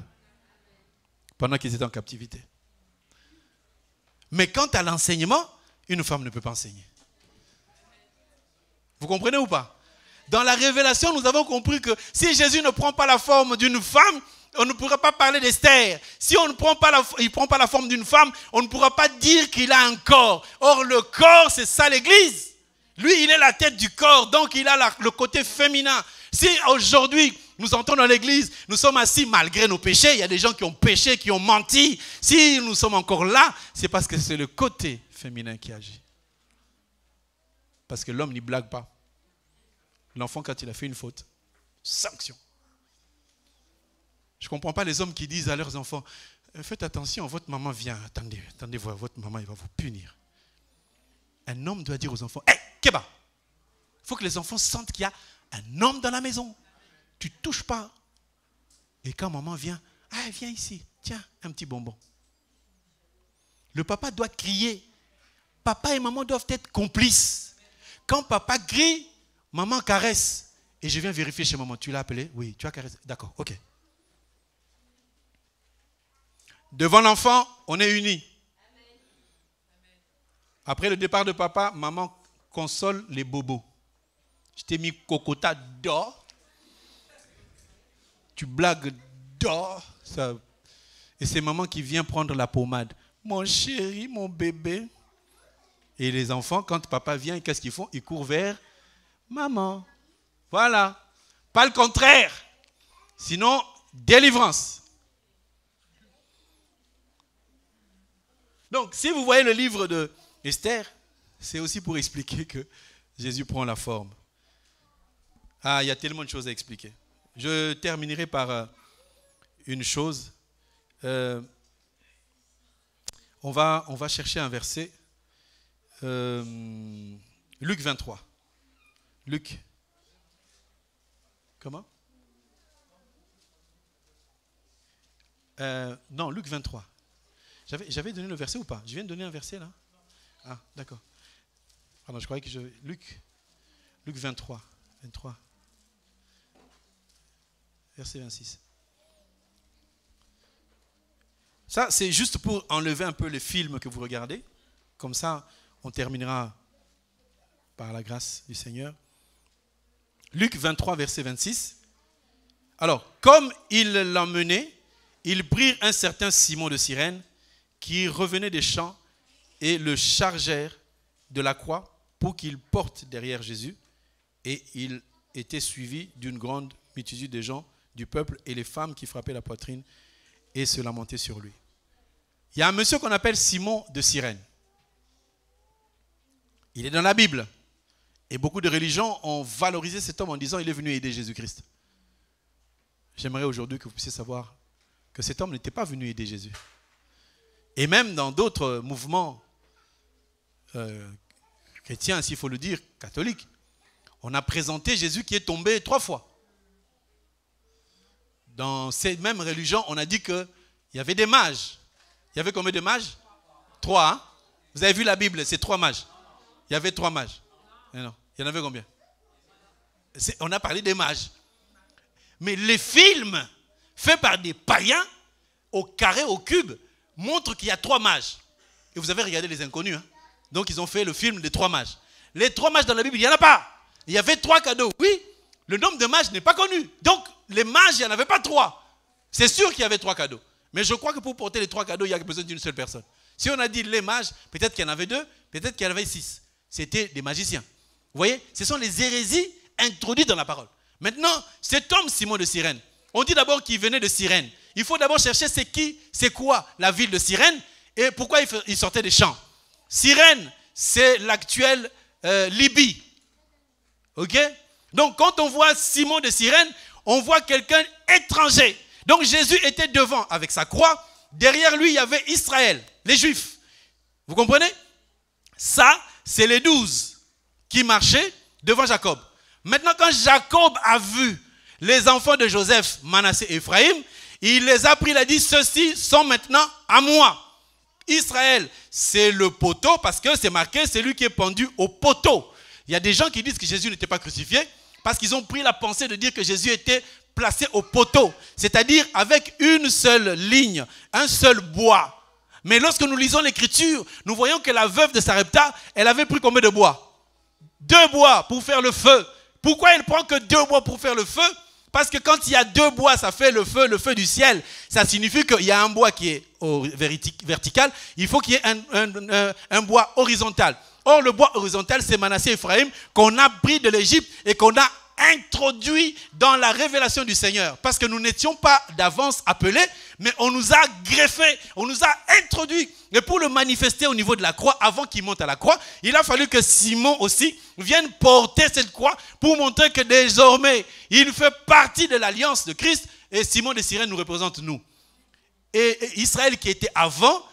[SPEAKER 1] pendant qu'ils étaient en captivité. Mais quant à l'enseignement, une femme ne peut pas enseigner. Vous comprenez ou pas? Dans la révélation, nous avons compris que si Jésus ne prend pas la forme d'une femme, on ne pourra pas parler d'Esther. Si il ne prend pas la forme d'une femme, on ne pourra pas dire qu'il a un corps. Or, le corps, c'est ça l'Église. Lui, il est la tête du corps, donc il a le côté féminin. Si aujourd'hui, nous entrons dans l'église, nous sommes assis malgré nos péchés, il y a des gens qui ont péché, qui ont menti. Si nous sommes encore là, c'est parce que c'est le côté féminin qui agit. Parce que l'homme n'y blague pas. L'enfant, quand il a fait une faute, sanction. Je ne comprends pas les hommes qui disent à leurs enfants, faites attention, votre maman vient, attendez voir, votre maman, il va vous punir. Un homme doit dire aux enfants, hé, Kéba, il faut que les enfants sentent qu'il y a un homme dans la maison. Tu ne touches pas. Et quand maman vient, viens ici, tiens, un petit bonbon. Le papa doit crier. Papa et maman doivent être complices. Quand papa crie, maman caresse. Et je viens vérifier chez maman. Tu l'as appelé? Oui, tu as caressé. D'accord, ok. Devant l'enfant, on est unis. Après le départ de papa, maman console les bobos. Je t'ai mis cocota dehors. Tu blagues dehors. Et c'est maman qui vient prendre la pommade. Mon chéri, mon bébé. Et les enfants, quand papa vient, qu'est-ce qu'ils font? Ils courent vers maman. Voilà. Pas le contraire. Sinon, délivrance. Donc, si vous voyez le livre de Esther, c'est aussi pour expliquer que Jésus prend la forme. Il y a tellement de choses à expliquer. Je terminerai par une chose. On va chercher un verset. Luc 23. Luc. Comment? Non, Luc 23. J'avais donné le verset ou pas? Je viens de donner un verset là? Ah, d'accord. Pardon, je croyais que Luc 23. 23. Verset 26. Ça, c'est juste pour enlever un peu les films que vous regardez. Comme ça, on terminera par la grâce du Seigneur. Luc 23, verset 26. Alors, comme ils l'emmenaient, ils prirent un certain Simon de Cyrène qui revenait des champs et le chargèrent de la croix pour qu'il porte derrière Jésus. Et il était suivi d'une grande multitude de gens du peuple et les femmes qui frappaient la poitrine et se lamentaient sur lui. Il y a un monsieur qu'on appelle Simon de Cyrène. Il est dans la Bible. Et beaucoup de religions ont valorisé cet homme en disant qu'il est venu aider Jésus-Christ. J'aimerais aujourd'hui que vous puissiez savoir que cet homme n'était pas venu aider Jésus. Et même dans d'autres mouvements chrétiens, s'il faut le dire, catholiques, on a présenté Jésus qui est tombé 3 fois. Dans ces mêmes religions, on a dit qu'il y avait des mages. Il y avait combien de mages? 3. Hein? Vous avez vu la Bible, c'est 3 mages. Il y avait 3 mages. Non, il y en avait combien? On a parlé des mages. Mais les films faits par des païens, au carré, au cube, montrent qu'il y a 3 mages. Et vous avez regardé Les Inconnus. Hein? Donc ils ont fait le film des 3 mages. Les 3 mages dans la Bible, il n'y en a pas. Il y avait 3 cadeaux. Oui, le nombre de mages n'est pas connu. Donc les mages, il n'y en avait pas 3. C'est sûr qu'il y avait 3 cadeaux. Mais je crois que pour porter les 3 cadeaux, il y a besoin d'une seule personne. Si on a dit les mages, peut-être qu'il y en avait 2, peut-être qu'il y en avait 6. C'était des magiciens. Vous voyez, ce sont les hérésies introduites dans la parole. Maintenant, cet homme Simon de Cyrène, on dit d'abord qu'il venait de Cyrène. Il faut d'abord chercher c'est quoi la ville de Cyrène et pourquoi il sortait des champs. Cyrène, c'est l'actuelle Libye. Ok? Donc quand on voit Simon de Cyrène, on voit quelqu'un étranger. Donc Jésus était devant avec sa croix. Derrière lui, il y avait Israël, les Juifs. Vous comprenez? Ça, c'est les 12 qui marchaient devant Jacob. Maintenant, quand Jacob a vu les enfants de Joseph, Manassé et Ephraïm, il les a pris, il a dit, ceux-ci sont maintenant à moi. Israël, c'est le poteau parce que c'est marqué, c'est lui qui est pendu au poteau. Il y a des gens qui disent que Jésus n'était pas crucifié parce qu'ils ont pris la pensée de dire que Jésus était placés au poteau, c'est-à-dire avec une seule ligne, un seul bois. Mais lorsque nous lisons l'Écriture, nous voyons que la veuve de Sarepta, elle avait pris combien de bois? 2 bois pour faire le feu. Pourquoi elle prend que 2 bois pour faire le feu? Parce que quand il y a 2 bois, ça fait le feu du ciel. Ça signifie qu'il y a un bois qui est vertical, il faut qu'il y ait un bois horizontal. Or, le bois horizontal, c'est Manassé et Ephraïm qu'on a pris de l'Égypte et qu'on a introduit dans la révélation du Seigneur. Parce que nous n'étions pas d'avance appelés, mais on nous a greffés, on nous a introduits. Et pour le manifester au niveau de la croix, avant qu'il monte à la croix, il a fallu que Simon aussi vienne porter cette croix pour montrer que désormais, il fait partie de l'alliance de Christ. Et Simon de Cyrène nous représente nous. Et Israël qui était avant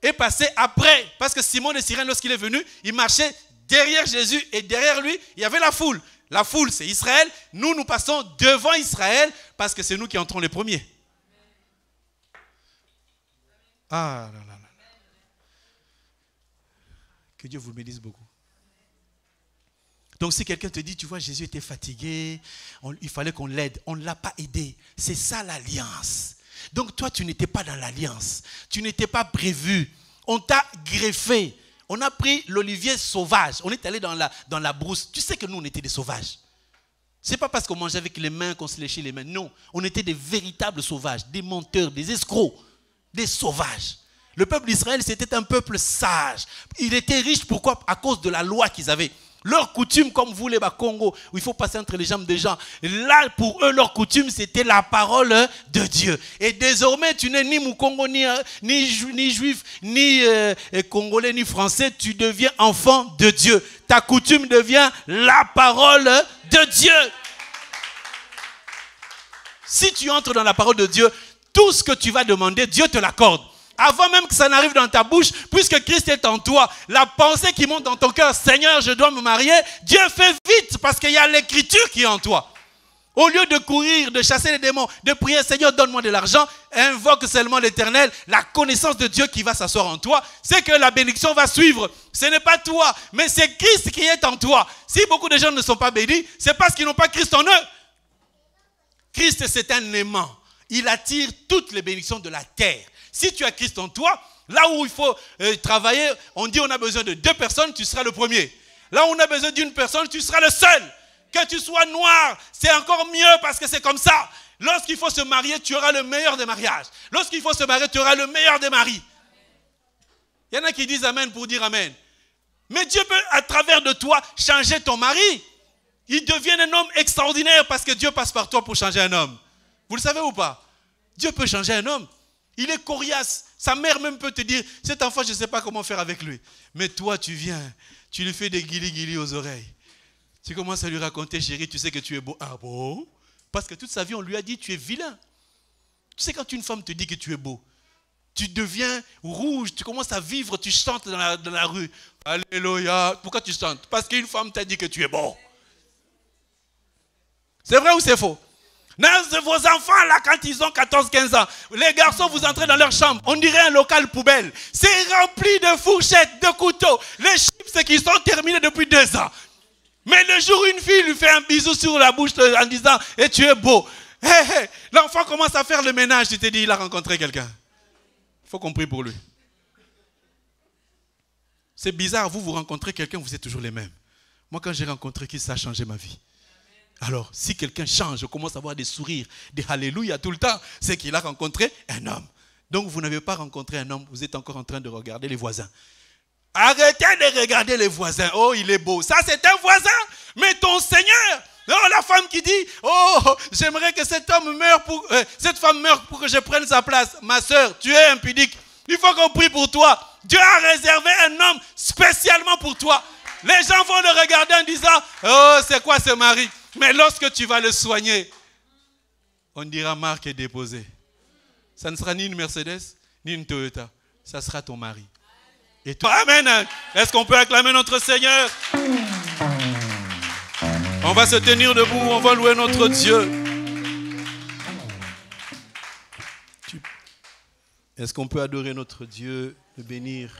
[SPEAKER 1] est passé après. Parce que Simon de Cyrène, lorsqu'il est venu, il marchait derrière Jésus et derrière lui, il y avait la foule. La foule, c'est Israël. Nous passons devant Israël parce que c'est nous qui entrons les premiers. Ah là là là. Que Dieu vous bénisse beaucoup. Donc si quelqu'un te dit, tu vois, Jésus était fatigué, il fallait qu'on l'aide. On ne l'a pas aidé. C'est ça l'alliance. Donc toi, tu n'étais pas dans l'alliance. Tu n'étais pas prévu. On t'a greffé. On a pris l'olivier sauvage. On est allé dans la brousse. Tu sais que nous, on était des sauvages. Ce n'est pas parce qu'on mangeait avec les mains qu'on se léchait les mains. Non, on était des véritables sauvages, des menteurs, des escrocs, des sauvages. Le peuple d'Israël, c'était un peuple sage. Il était riche, pourquoi? À cause de la loi qu'ils avaient. Leur coutume, comme vous les Congo, où il faut passer entre les jambes des gens. Là, pour eux, leur coutume, c'était la parole de Dieu. Et désormais, tu n'es ni Mukongo, ni juif, ni congolais, ni français. Tu deviens enfant de Dieu. Ta coutume devient la parole de Dieu. Si tu entres dans la parole de Dieu, tout ce que tu vas demander, Dieu te l'accorde. Avant même que ça n'arrive dans ta bouche, puisque Christ est en toi, la pensée qui monte dans ton cœur, Seigneur, je dois me marier, Dieu fait vite parce qu'il y a l'écriture qui est en toi. Au lieu de courir, de chasser les démons, de prier, Seigneur, donne-moi de l'argent, invoque seulement l'Éternel, la connaissance de Dieu qui va s'asseoir en toi, c'est que la bénédiction va suivre. Ce n'est pas toi, mais c'est Christ qui est en toi. Si beaucoup de gens ne sont pas bénis, c'est parce qu'ils n'ont pas Christ en eux. Christ, c'est un aimant. Il attire toutes les bénédictions de la terre. Si tu as Christ en toi, là où il faut travailler, on dit on a besoin de 2 personnes, tu seras le premier. Là où on a besoin d'une personne, tu seras le seul. Que tu sois noir, c'est encore mieux parce que c'est comme ça. Lorsqu'il faut se marier, tu auras le meilleur des mariages. Lorsqu'il faut se marier, tu auras le meilleur des maris. Il y en a qui disent amen pour dire amen. Mais Dieu peut, à travers de toi, changer ton mari. Il devient un homme extraordinaire parce que Dieu passe par toi pour changer un homme. Vous le savez ou pas? Dieu peut changer un homme. Il est coriace. Sa mère même peut te dire, cet enfant, je ne sais pas comment faire avec lui. Mais toi, tu viens, tu lui fais des guilis-guilis aux oreilles. Tu commences à lui raconter, chérie, tu sais que tu es beau. Ah bon? Parce que toute sa vie, on lui a dit, tu es vilain. Tu sais, quand une femme te dit que tu es beau, tu deviens rouge, tu commences à vivre, tu chantes dans la rue. Alléluia. Pourquoi tu chantes? Parce qu'une femme t'a dit que tu es beau. C'est vrai ou c'est faux? Vos enfants, là, quand ils ont 14-15 ans, les garçons, vous entrez dans leur chambre, on dirait un local poubelle. C'est rempli de fourchettes, de couteaux. Les chips qui sont terminés depuis 2 ans. Mais le jour où une fille lui fait un bisou sur la bouche en disant « Et tu es beau », l'enfant commence à faire le ménage. Tu te dis, il a rencontré quelqu'un. Il faut qu'on prie pour lui. C'est bizarre, vous rencontrez quelqu'un, vous êtes toujours les mêmes. Moi, quand j'ai rencontré qui, ça a changé ma vie. Alors, si quelqu'un change, je commence à avoir des sourires, des alléluia tout le temps, c'est qu'il a rencontré un homme. Donc, vous n'avez pas rencontré un homme, vous êtes encore en train de regarder les voisins. Arrêtez de regarder les voisins. Oh, il est beau. Ça, c'est un voisin. Mais ton Seigneur, oh, la femme qui dit, oh, j'aimerais que cet homme meure cette femme meure pour que je prenne sa place. Ma soeur, tu es impudique. Il faut qu'on prie pour toi. Dieu a réservé un homme spécialement pour toi. Les gens vont le regarder en disant, oh, c'est quoi ce mari? Mais lorsque tu vas le soigner, on dira marque est déposée. Ça ne sera ni une Mercedes, ni une Toyota. Ça sera ton mari. Et toi, amen. Est-ce qu'on peut acclamer notre Seigneur? On va se tenir debout, on va louer notre Dieu. Est-ce qu'on peut adorer notre Dieu, le bénir?